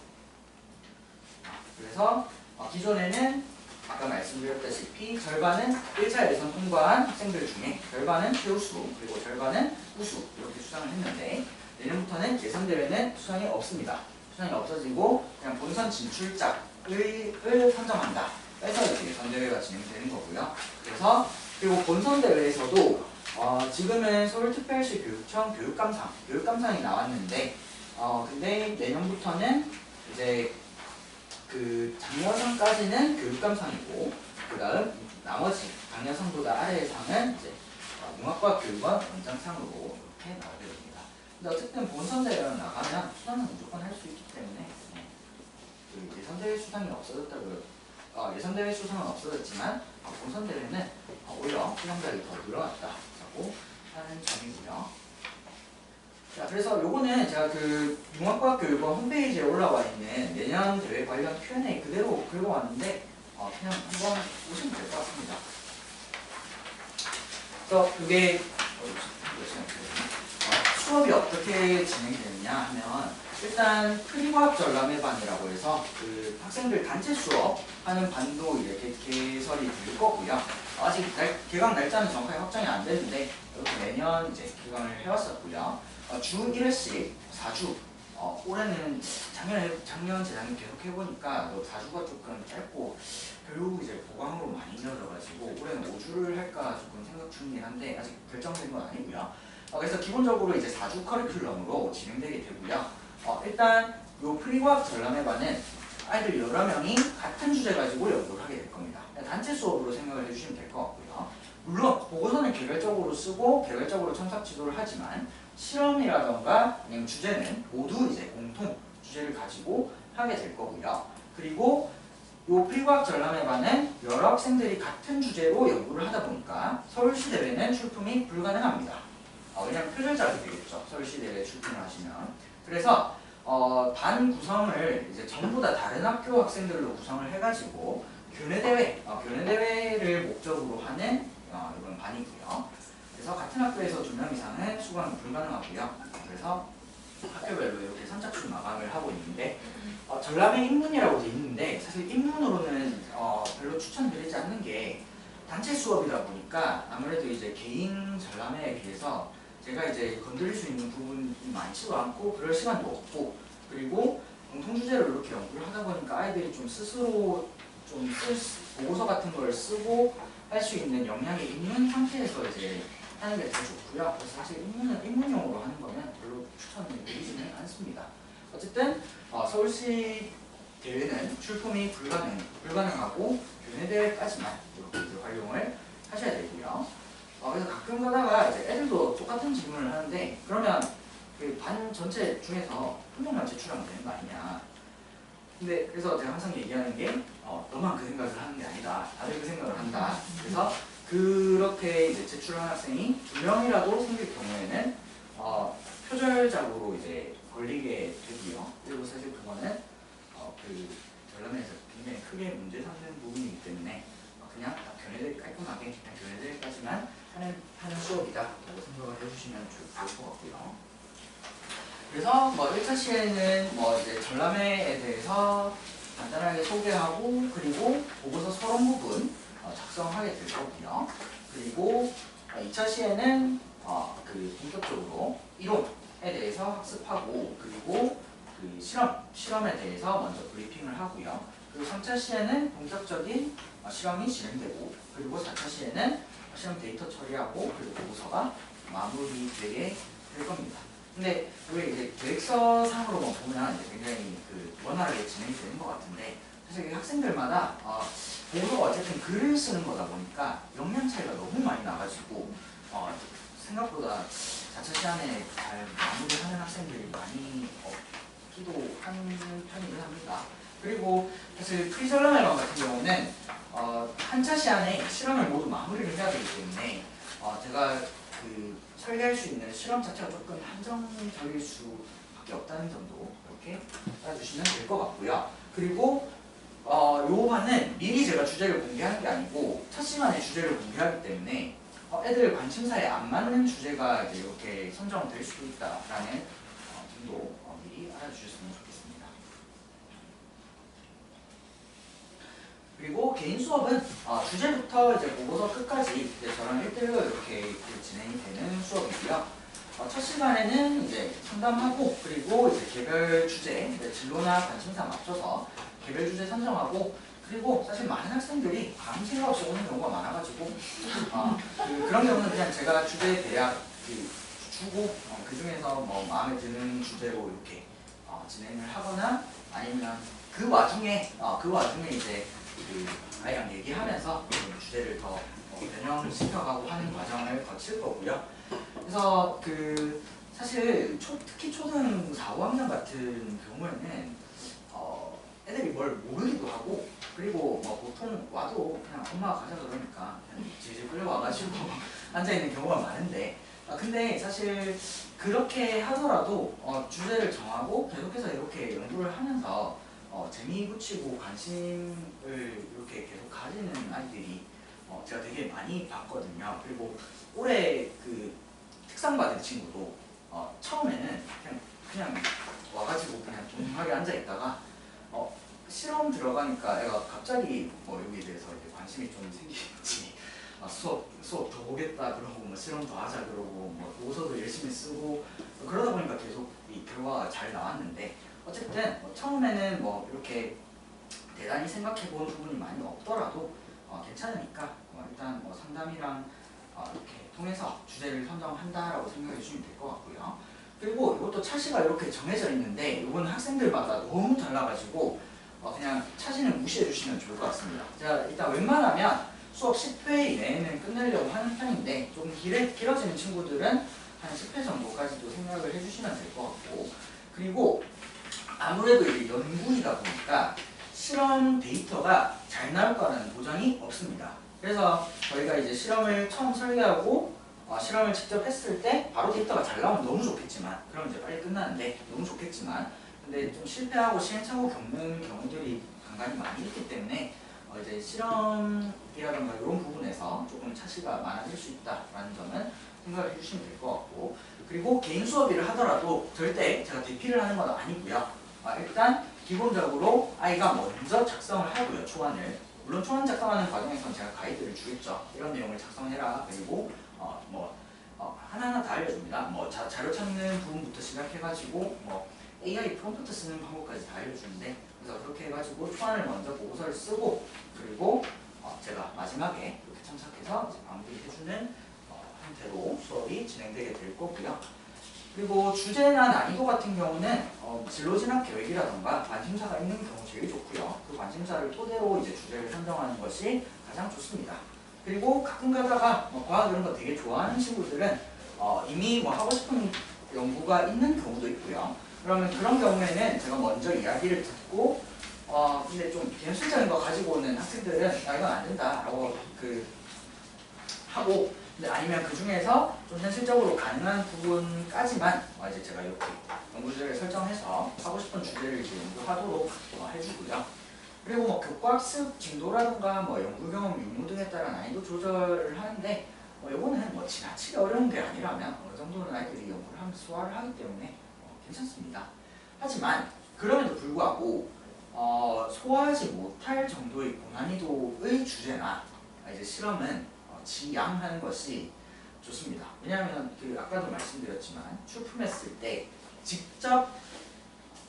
그래서 기존에는 아까 말씀드렸다시피 절반은 1차 예선 통과한 학생들 중에 절반은 최우수 그리고 절반은 우수 이렇게 수상을 했는데 내년부터는 예선 대회는 수상이 없습니다. 수상이 없어지고 그냥 본선 진출작을 선정한다. 그래서 이렇게 예선 대회가 진행되는 거고요. 그래서 그리고 본선 대회에서도 지금은 서울특별시 교육청 교육감상이 나왔는데 근데 내년부터는 이제 그 장려상까지는 교육감상이고 그 다음 나머지 장려상보다 아래의 상은 이제 융합과학교육원 원장상으로 이렇게 나오게 됩니다. 근데 어쨌든 본선대회로 나가면 수상은 무조건 할 수 있기 때문에 그 예선대회 수상이 없어졌다고 예선대회 수상은 없어졌지만 본선대회는 오히려 수상자들이 더 늘어났다고 하는 점이고요. 자, 그래서 요거는 제가 그 융합과학교육원 홈페이지에 올라와 있는 내년 대회 관련 Q&A 그대로 긁어왔는데 그냥 한번 보시면 될 것 같습니다. 그래서 이게 수업이 어떻게 진행이 되느냐 하면 일단 프리과학 전람회반이라고 해서 그 학생들 단체 수업 하는 반도 이렇게 개설이 될 거고요. 아직 개강 날짜는 정확하게 확정이 안 됐는데 이렇게 매년 이제 개강을 해왔었고요. 주 1회씩 4주. 올해는 작년 재작년 계속 해보니까 4주가 조금 짧고 결국 이제 보강으로 많이 이어져가지고 올해는 5주를 할까 조금 생각 중이긴 한데 아직 결정된 건 아니고요. 그래서 기본적으로 이제 4주 커리큘럼으로 진행되게 되고요. 일단 요 프리과학 전람회반은 아이들 여러 명이 같은 주제 가지고 연구를 하게 될 겁니다. 단체 수업으로 생각을 해주시면 될 것 같고요. 물론 보고서는 개별적으로 쓰고 개별적으로 첨삭 지도를 하지만 실험이라던가 아니면 주제는 모두 이제 공통 주제를 가지고 하게 될 거고요. 그리고 요 프리과학 전람회반은 여러 학생들이 같은 주제로 연구를 하다 보니까 서울시 대회는 출품이 불가능합니다. 왜냐하면 표절자가 되겠죠. 서울시 대회 출품을 하시면. 그래서 반 구성을 이제 전부 다 다른 학교 학생들로 구성을 해가지고 교내대회를 목적으로 하는 이번 반이고요. 그래서 같은 학교에서 2명 이상은 수강이 불가능하고요. 그래서 학교별로 이렇게 선착순 마감을 하고 있는데 전람회 입문이라고 돼 있는데 사실 입문으로는 별로 추천드리지 않는 게 단체 수업이다 보니까 아무래도 이제 개인 전람회에 비해서 제가 이제 건드릴 수 있는 부분이 많지도 않고 그럴 시간도 없고 그리고 공통 주제를 이렇게 연구를 하다 보니까 아이들이 좀 스스로 좀 보고서 같은 걸 쓰고 할 수 있는 역량이 있는 상태에서 이제 하는 게 더 좋고요. 그래서 사실 입문용으로 하는 거는 별로 추천을 드리지는 않습니다. 어쨌든 서울시 대회는 출품이 불가능하고 교내대회까지만 이렇게 활용을 하셔야 되고요. 그래서 가끔 가다가 이제 애들도 똑같은 질문을 하는데 그러면 그 반 전체 중에서 한 명만 제출하면 되는 거 아니냐. 근데 그래서 제가 항상 얘기하는 게 너만 그 생각을 하는 게 아니다. 다들 그 생각을 한다. 그래서 그렇게 이제 제출한 학생이 2명이라도 생길 경우에는 표절작으로 이제 걸리게 되고요. 그리고 사실 그거는 그 전람회에서 굉장히 크게 문제 삼는 부분이기 때문에 그냥 교내들 깔끔하게 그냥 교내들까지만 하는 수업이다라고 생각을 해주시면 좋을 것 같고요. 그래서 1차 시에는 이제 전람회에 대해서 간단하게 소개하고 그리고 보고서 서론 부분 작성하게 될 거고요. 그리고 2차 시에는 그 본격적으로 이론에 대해서 학습하고 그리고 그 실험에 대해서 먼저 브리핑을 하고요. 그리고 3차 시에는 본격적인 실험이 진행되고 그리고 4차 시에는 실험 데이터 처리하고 그리고 보고서가 마무리되게 될 겁니다. 근데 우리 이제 계획서상으로만 보면 이제 굉장히 그 원활하게 진행이 되는 것 같은데 사실 학생들마다 보고서가 어쨌든 글을 쓰는 거다 보니까 역량 차이가 너무 많이 나가지고 생각보다 4차 시간에 잘 마무리하는 학생들이 많이 없기도 하는 편이긴 합니다. 그리고 사실 프리전람회반 같은 경우는 한차 시간에 실험을 모두 마무리를 해야 되기 때문에 제가 그 설계할 수 있는 실험 자체가 조금 한정적일 수밖에 없다는 점도 이렇게 알아주시면 될 것 같고요. 그리고 요 반은 미리 제가 주제를 공개하는 게 아니고 첫 시간에 주제를 공개하기 때문에 애들 관심사에 안 맞는 주제가 이제 이렇게 선정될 수도 있다라는 점도 미리 알아주셨으면 좋겠습니다. 그리고 개인 수업은 주제부터 이제 보고서 끝까지 이제 저랑 1대1로 이렇게 진행이 되는 수업이고요. 첫 시간에는 이제 상담하고 그리고 이제 개별 주제, 진로나 관심사 맞춰서 개별 주제 선정하고 그리고 사실 많은 학생들이 아무 생각 없이 오는 경우가 많아가지고 그런 경우는 그냥 제가 주제에 대학 주고 그 중에서 뭐 마음에 드는 주제로 이렇게 진행을 하거나 아니면 그 와중에 이제 그 아이랑 얘기하면서 주제를 더 변형시켜가고 하는 과정을 거칠 거고요. 그래서 그 사실 특히 초등 4, 5학년 같은 경우에는 애들이 뭘 모르기도 하고 그리고 뭐 보통 와도 그냥 엄마가 가자 그러니까 질질 끌려와가지고 앉아있는 경우가 많은데 근데 사실 그렇게 하더라도 주제를 정하고 계속해서 이렇게 연구를 하면서 재미 붙이고 관심을 이렇게 계속 가지는 아이들이 제가 되게 많이 봤거든요. 그리고 올해 그 특상 받은 친구도 처음에는 그냥 와가지고 그냥 조용하게 앉아 있다가 실험 들어가니까 애가 갑자기 뭐 여기에 대해서 이제 관심이 좀 생기는지 수업 더 보겠다 그러고 뭐 실험 더 하자 그러고 뭐 도서도 열심히 쓰고 그러다 보니까 계속 이 결과가 잘 나왔는데 어쨌든 처음에는 뭐 이렇게 대단히 생각해 본 부분이 많이 없더라도 괜찮으니까 일단 뭐 상담이랑 이렇게 통해서 주제를 선정한다라고 생각해 주시면 될 것 같고요. 그리고 이것도 차시가 이렇게 정해져 있는데 이건 학생들마다 너무 달라가지고 그냥 차시는 무시해 주시면 좋을 것 같습니다. 제가 일단 웬만하면 수업 10회 이내에는 끝내려고 하는 편인데 좀 길어지는 친구들은 한 10회 정도까지도 생각을 해주시면 될 것 같고 그리고 아무래도 이제 연구이다 보니까 실험 데이터가 잘 나올 거라는 보장이 없습니다. 그래서 저희가 이제 실험을 처음 설계하고 실험을 직접 했을 때 바로 데이터가 잘 나오면 너무 좋겠지만 그럼 이제 빨리 끝나는데 너무 좋겠지만 근데 좀 실패하고 시행착오 겪는 경우들이 간간히 많이 있기 때문에 이제 실험이라든가 이런 부분에서 조금 차시가 많아질 수 있다라는 점은 생각을 해주시면 될 것 같고 그리고 개인 수업일을 하더라도 절대 제가 대피를 하는 건 아니고요. 일단 기본적으로 아이가 먼저 작성을 하고요. 초안을. 물론 초안 작성하는 과정에서는 제가 가이드를 주겠죠. 이런 내용을 작성해라. 그리고 하나하나 다 알려줍니다. 뭐 자료 찾는 부분부터 시작해가지고 뭐 AI 프롬프트 쓰는 방법까지 다 알려주는데 그래서 그렇게 해가지고 초안을 먼저 보고서를 쓰고 그리고 제가 마지막에 이렇게 참석해서 이제 마무리해주는 형태로 수업이 진행되게 될 거고요. 그리고 주제나 난이도 같은 경우는 진로진학 계획이라던가 관심사가 있는 경우 제일 좋고요. 그 관심사를 토대로 이제 주제를 선정하는 것이 가장 좋습니다. 그리고 가끔 가다가 과학 이런 거 되게 좋아하는 친구들은 이미 뭐 하고 싶은 연구가 있는 경우도 있고요. 그러면 그런 경우에는 제가 먼저 이야기를 듣고 근데 좀 현실적인 거 가지고 오는 학생들은 이건 안 된다라고 하고 근데 아니면 그 중에서 좀 현실적으로 가능한 부분까지만 이제 제가 이렇게 연구 주제를 설정해서 하고 싶은 주제를 이제 연구하도록 해주고요. 그리고 뭐 교과학습 진도라든가 뭐 연구 경험 유무 등에 따라 난이도 조절을 하는데 이거는 뭐 지나치게 어려운 게 아니라면 어느 정도는 아이들이 연구를 하면서 소화를 하기 때문에 괜찮습니다. 하지만 그럼에도 불구하고 소화하지 못할 정도의 고난이도의 주제나 이제 실험은 지양하는 것이 좋습니다. 왜냐하면 아까도 말씀드렸지만 출품했을 때 직접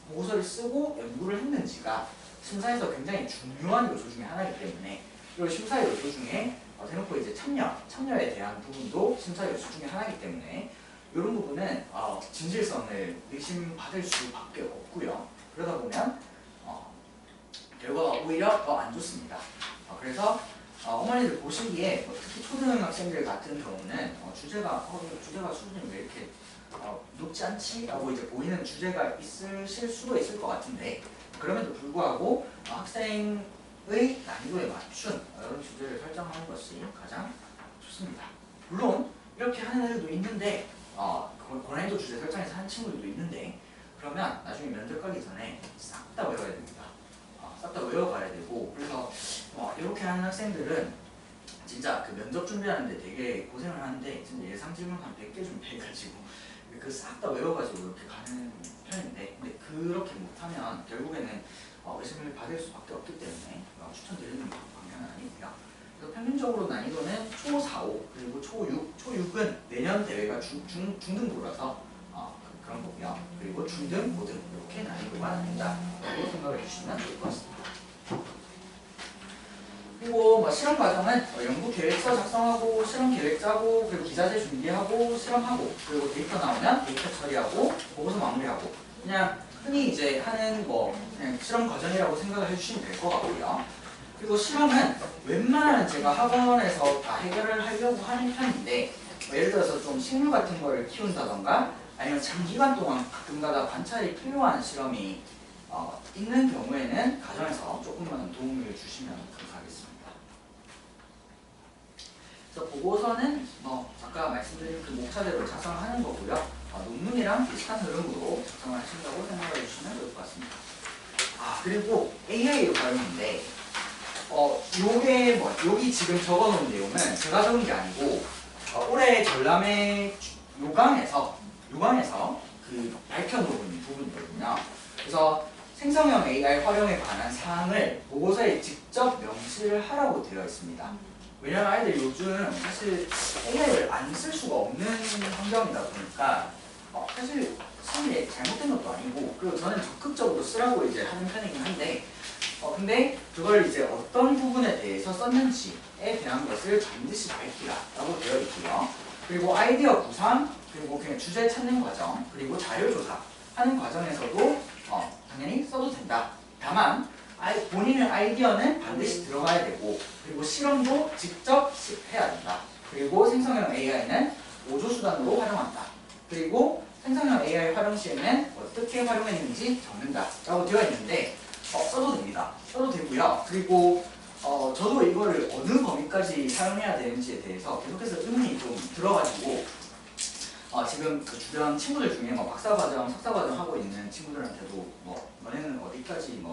보고서를 쓰고 연구를 했는지가 심사에서 굉장히 중요한 요소 중에 하나이기 때문에 그리고 심사 요소 중에 대놓고 이제 참여에 대한 부분도 심사 요소 중에 하나이기 때문에 이런 부분은 진실성을 의심받을 수밖에 없고요. 그러다 보면 결과가 오히려 더 안 좋습니다. 그래서 어머니들 보시기에 특히 초등학생들 같은 경우는 주제가 수준이 왜 이렇게 높지 않지? 라고 이제 보이는 주제가 있으실 수도 있을 것 같은데 그럼에도 불구하고 학생의 난이도에 맞춘 이런 주제를 설정하는 것이 가장 좋습니다. 물론 이렇게 하는 애들도 있는데 고난이도 주제 설정해서 하는 친구들도 있는데 그러면 나중에 면접 가기 전에 싹 다 외워야 됩니다. 싹 다 외워가야 되고 그래서 이렇게 하는 학생들은 진짜 그 면접 준비하는데 되게 고생을 하는데 진짜 예상 질문 한 100개 준비해가지고 그 싹 다 외워가지고 이렇게 가는 편인데 근데 그렇게 못하면 결국에는 의심을 받을 수밖에 없기 때문에 추천드리는 방향은 아니고요. 그래서 평균적으로 난이도는 초 4, 5 그리고 초 6, 초 6은 내년 대회가 중등부라서 그런 거고요. 그리고 중등, 고등 이렇게 난이도가 나뉜다라고 생각을 해주시면 될 것 같습니다. 그리고 뭐 실험 과정은 연구 계획서 작성하고 실험 계획 짜고 그리고 기자재 준비하고 실험하고 그리고 데이터 나오면 데이터 처리하고 보고서 마무리하고 그냥 흔히 이제 하는 그냥 실험 과정이라고 생각을 해주시면 될 것 같고요. 그리고 실험은 웬만하면 제가 학원에서 다 해결을 하려고 하는 편인데 예를 들어서 좀 식물 같은 거를 키운다던가 아니면 장기간 동안 가끔가다 관찰이 필요한 실험이 있는 경우에는 가정에서 조금만 도움을 주시면 감사하겠습니다. 그래서 보고서는 아까 말씀드린 그 목차대로 작성하는 거고요. 논문이랑 비슷한 흐름으로 작성을 하신다고 생각해 주시면 좋을 것 같습니다. 그리고 AI 관련인데 요게 여기 지금 적어놓은 내용은 제가 적은 게 아니고 올해 전람회 요강에서 그 밝혀놓은 부분이거든요. 그래서 생성형 AI 활용에 관한 사항을 보고서에 직접 명시를 하라고 되어 있습니다. 왜냐면 아이들 요즘 사실 AI를 안 쓸 수가 없는 환경이다 보니까 사실 쓰는 게 잘못된 것도 아니고, 그리고 저는 적극적으로 쓰라고 이제 하는 편이긴 한데 근데 그걸 이제 어떤 부분에 대해서 썼는지에 대한 것을 반드시 밝히라라고 되어 있고요. 그리고 아이디어 구상, 그리고 그냥 주제 찾는 과정, 그리고 자료 조사 하는 과정에서도 당연히 써도 된다. 다만 본인의 아이디어는 반드시 들어가야 되고, 그리고 실험도 직접 해야 된다. 그리고 생성형 AI는 보조수단으로 활용한다. 그리고 생성형 AI 활용 시에는 어떻게 활용했는지 적는다 라고 되어 있는데 써도 됩니다. 써도 되고요. 그리고 저도 이거를 어느 범위까지 사용해야 되는지에 대해서 계속해서 의문이 좀 들어가지고 지금 그 주변 친구들 중에 박사과정, 석사과정 하고 있는 친구들한테도 너네는 어디까지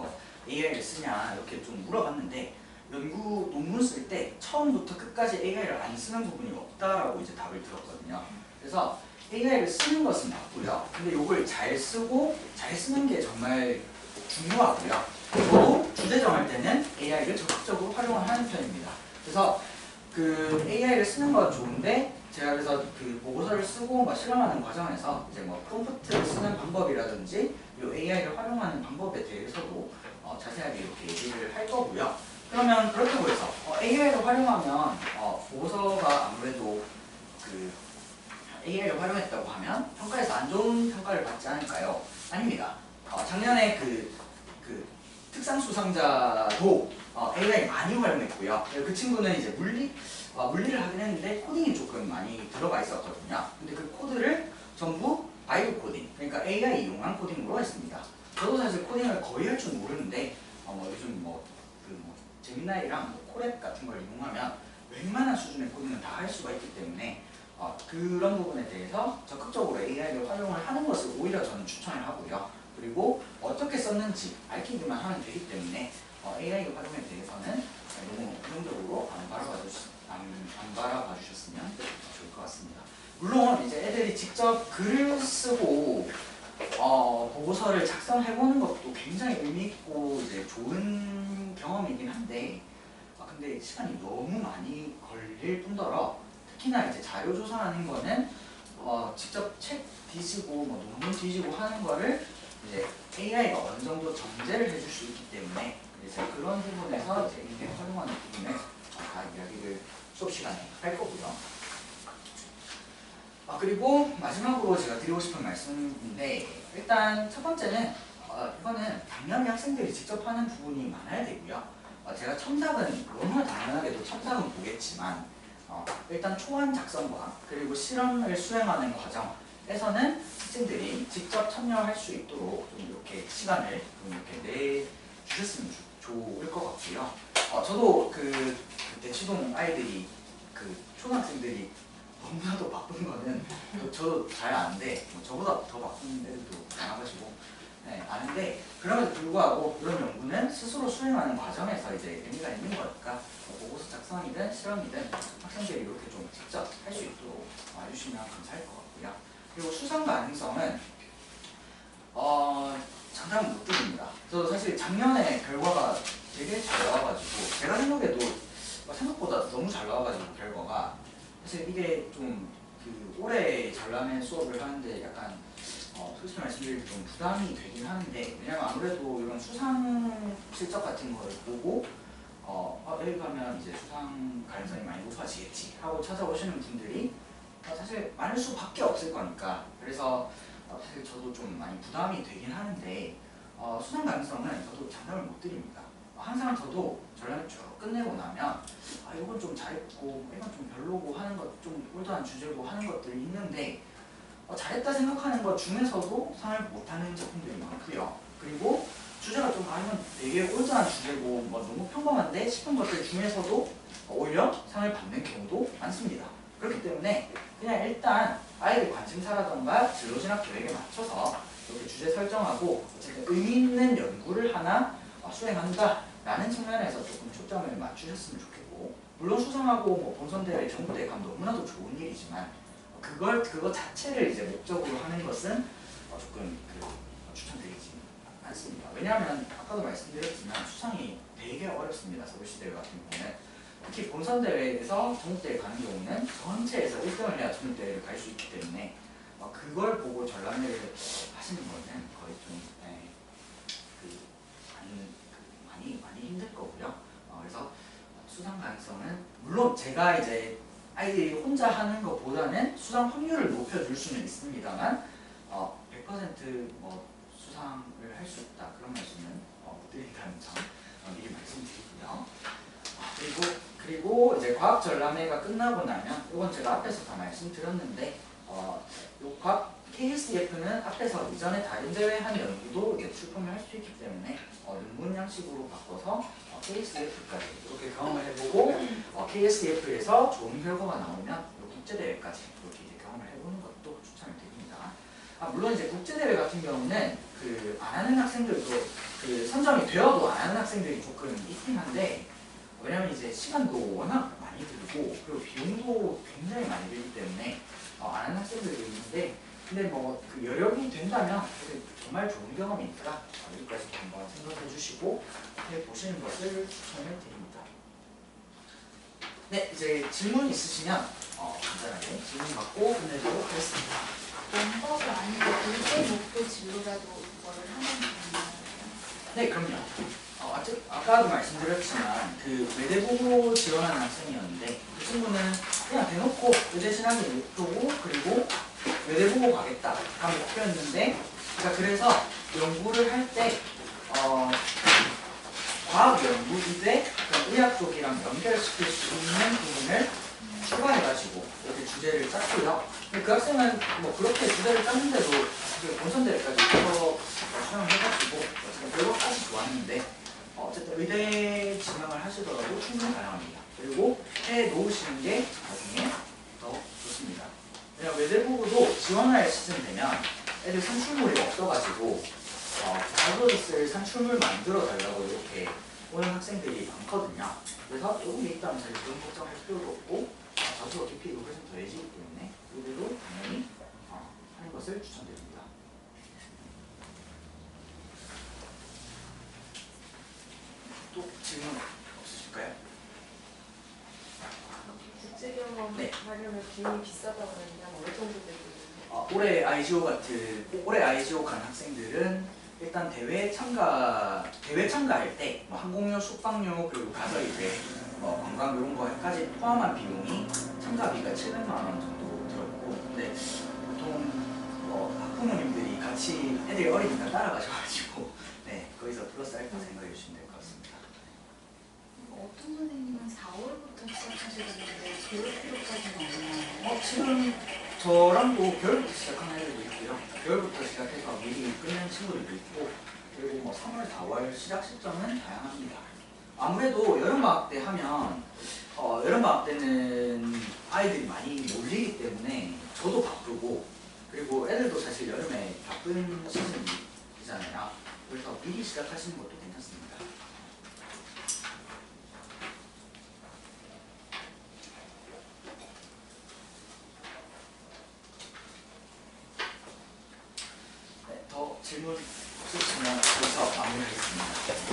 AI를 쓰냐 이렇게 좀 물어봤는데, 연구 논문 쓸 때 처음부터 끝까지 AI를 안 쓰는 부분이 없다라고 이제 답을 들었거든요. 그래서 AI를 쓰는 것은 맞고요. 근데 이걸 잘 쓰고 잘 쓰는 게 정말 중요하고요. 그리고 주제 정할 때는 AI를 적극적으로 활용을 하는 편입니다. 그래서 그 AI를 쓰는 건 좋은데, 제가 그래서 그 보고서를 쓰고 실험하는 과정에서 이제 프롬프트를 쓰는 방법이라든지 이 AI를 활용하는 방법에 대해서도 자세하게 이렇게 얘기를 할 거고요. 그러면 그렇다고 해서 AI를 활용하면 보고서가 아무래도 그 AI를 활용했다고 하면 평가에서 안 좋은 평가를 받지 않을까요? 아닙니다. 작년에 그 특상 수상자도 AI 많이 활용했고요. 그 친구는 이제 물리를 하긴 했는데 코딩이 조금 많이 들어가 있었거든요. 근데 그 코드를 전부 바이브 코딩, 그러니까 AI 이용한 코딩으로 했습니다. 저도 사실 코딩을 거의 할 줄 모르는데 요즘 제미나이랑 코랩 같은 걸 이용하면 웬만한 수준의 코딩은 다 할 수가 있기 때문에 그런 부분에 대해서 적극적으로 AI를 활용을 하는 것을 오히려 저는 추천을 하고요. 그리고 어떻게 썼는지 밝히기만 하면 되기 때문에 AI 활용에 대해서는 너무 긍정적으로 안 바라봐 주셨으면 좋을 것 같습니다. 물론 이제 애들이 직접 글을 쓰고 보고서를 작성해보는 것도 굉장히 의미있고 이제 좋은 경험이긴 한데 근데 시간이 너무 많이 걸릴 뿐더러 특히나 이제 자료 조사하는 거는 직접 책 뒤지고 논문 뒤지고 하는 거를 이제 AI가 어느 정도 정제를 해줄 수 있기 때문에 이제 그런 부분에서 이제 인맥 활용하는 부분을 다 이야기를 수업 시간에 할 거고요. 그리고 마지막으로 제가 드리고 싶은 말씀인데, 일단 첫 번째는 이거는 당연히 학생들이 직접 하는 부분이 많아야 되고요. 제가 첨삭은 너무나 당연하게도 첨삭은 보겠지만 일단 초안 작성과 그리고 실험을 수행하는 과정에서는 학생들이 직접 참여할 수 있도록 좀 이렇게 시간을 좀 이렇게 내주셨으면 좋을 것 같고요. 저도 그때 추동 아이들이 초등학생들이 너무나도 바쁜 거는 저도 잘 아는데 저보다 더 바쁜 애들도 많아가지고 아는데, 그럼에도 불구하고 이런 연구는 스스로 수행하는 과정에서 이제 의미가 있는 거니까 보고서 작성이든 실험이든 학생들이 이렇게 좀 직접 할 수 있도록 와주시면 감사할 것 같고요. 그리고 수상 가능성은 장담은 못 드립니다. 저도 사실 작년에 결과가 되게 잘 나와가지고 제가 생각해도 생각보다 너무 잘 나와가지고 결과가 사실 이게 좀 올해 전람회 수업을 하는데 약간 솔직히 말씀드리면 좀 부담이 되긴 하는데, 왜냐면 아무래도 이런 수상 실적 같은 거를 보고 여기 가면 이제 수상 가능성이 많이 높아지겠지 하고 찾아오시는 분들이 사실 많을 수밖에 없을 거니까, 그래서 사실 저도 좀 많이 부담이 되긴 하는데 수상 가능성은 저도 장담을 못 드립니다. 항상 저도 전람회 쭉 끝내고 나면 이건 좀 잘했고 이건 좀 별로고 하는 것, 좀 올드한 주제고 하는 것들이 있는데 잘했다 생각하는 것 중에서도 상을 못하는 작품들이 많고요. 그리고 주제가 좀 아니면 되게 올드한 주제고 뭐 너무 평범한데 싶은 것들 중에서도 오히려 상을 받는 경우도 많습니다. 그렇기 때문에 그냥 일단 아이들 관심사라던가 진로진학 계획에 맞춰서 이렇게 주제 설정하고 어쨌든 의미 있는 연구를 하나 수행한다라는 측면에서 조금 초점을 맞추셨으면 좋겠고, 물론 수상하고 뭐 본선대회, 전국대회 가면 너무나도 좋은 일이지만 그거 자체를 이제 목적으로 하는 것은 조금 추천드리지 않습니다. 왜냐하면 아까도 말씀드렸지만 수상이 되게 어렵습니다. 서울시대회 같은 경우는 특히 본선대회에서 전국대회 가는 경우는 전체에서 1등을 해야 전국대회를 갈 수 있기 때문에 그걸 보고 전람회를 하시는 거는 거의 좀 많이 힘들 거고요. 그래서 수상 가능성은 물론 제가 이제 아이들이 혼자 하는 것보다는 수상 확률을 높여줄 수는 있습니다만 100% 수상을 할 수 있다 그런 말씀은 못 드린다는 점 미리 말씀드리고요. 그리고 이제 과학 전람회가 끝나고 나면 이건 제가 앞에서 다 말씀드렸는데 요 과학 KSF는 앞에서 이전에 다른 대회 한 연구도 이제 출품을 할 수 있기 때문에 논문 양식으로 바꿔서 KSF까지 이렇게 경험을 해보고 KSF에서 좋은 결과가 나오면 국제대회까지 이렇게 이제 경험을 해보는 것도 추천을 드립니다. 물론 이제 국제대회 같은 경우는 안 하는 학생들도 선정이 되어도 안 하는 학생들이 조금 있긴 한데, 왜냐면 이제 시간도 워낙 많이 들고 그리고 비용도 굉장히 많이 들기 때문에 안 하는 학생들도 있는데, 근데 그 여력이 된다면 정말 좋은 경험이니까 여기까지 한번 생각해 주시고 해보시는 것을 추천을 드립니다. 네, 이제 질문 있으시면 간단하게 질문 받고 끝내도록 하겠습니다. 원법을 아니고 일대 목표 진로라도 그거를 하는 건가요? 네, 그럼요. 아까도 말씀드렸지만 외대보고 지원하는 학생이었는데 그 친구는 그냥 대놓고 의대신학이 목표고 그리고 외대보고 가겠다 가 목표였는데, 그래서 연구를 할 때 과학 연구인데 의학 쪽이랑 연결시킬 수 있는 부분을 추가해가지고 이렇게 주제를 짰고요. 근데 그 학생은 그렇게 주제를 짰는데도 본선대회까지 가서 수상을 해가지고 결과까지 좋았는데 어쨌든 의대 지망을 하시더라도 충분히 가능합니다. 그리고 해 놓으시는 게 나중에 더 좋습니다. 왜냐면 외대보고도 지원할 시즌 되면 애들 산출물이 없어가지고 자소를 산출물 만들어 달라고 이렇게 오는 학생들이 많거든요. 그래서 조금 있다면 사실 그런 걱정할 필요도 없고 자소가 깊이도 훨씬 더해지기 때문에 의대도 당연히 하는 것을 추천드립니다. 또 질문 없으실까요? 국제 경험 네. 하려면 비용이 비싸다고 하는데 어느 정도 되고? 올해 IGO 간 학생들은 일단 대회 참가할 때 항공료, 숙박료 그리고 가서이제 관광 이런 거까지 포함한 비용이 참가비가 700만 원 정도 들었고, 근데 보통 학부모님들이 같이 애들이 어리니까 따라가셔가지고 거기서 플러스 알파 생각해 주시면 될 것 같습니다. 어떤 선생님은 4월부터 시작하시는데 겨울부터까지는 없나요? 지금 저랑도 겨울부터 시작하는 애들도 있고요. 겨울부터 시작해서 미리 끝낸 친구들도 있고, 그리고 3월, 4월 시작 시점은 다양합니다. 아무래도 여름방학 때 하면 여름방학 때는 아이들이 많이 몰리기 때문에 저도 바쁘고 그리고 애들도 사실 여름에 바쁜 시즌이잖아요. 그래서 미리 시작하시는 것도 괜찮습니다. 더 질문 없으시면 여기서 마무리하겠습니다.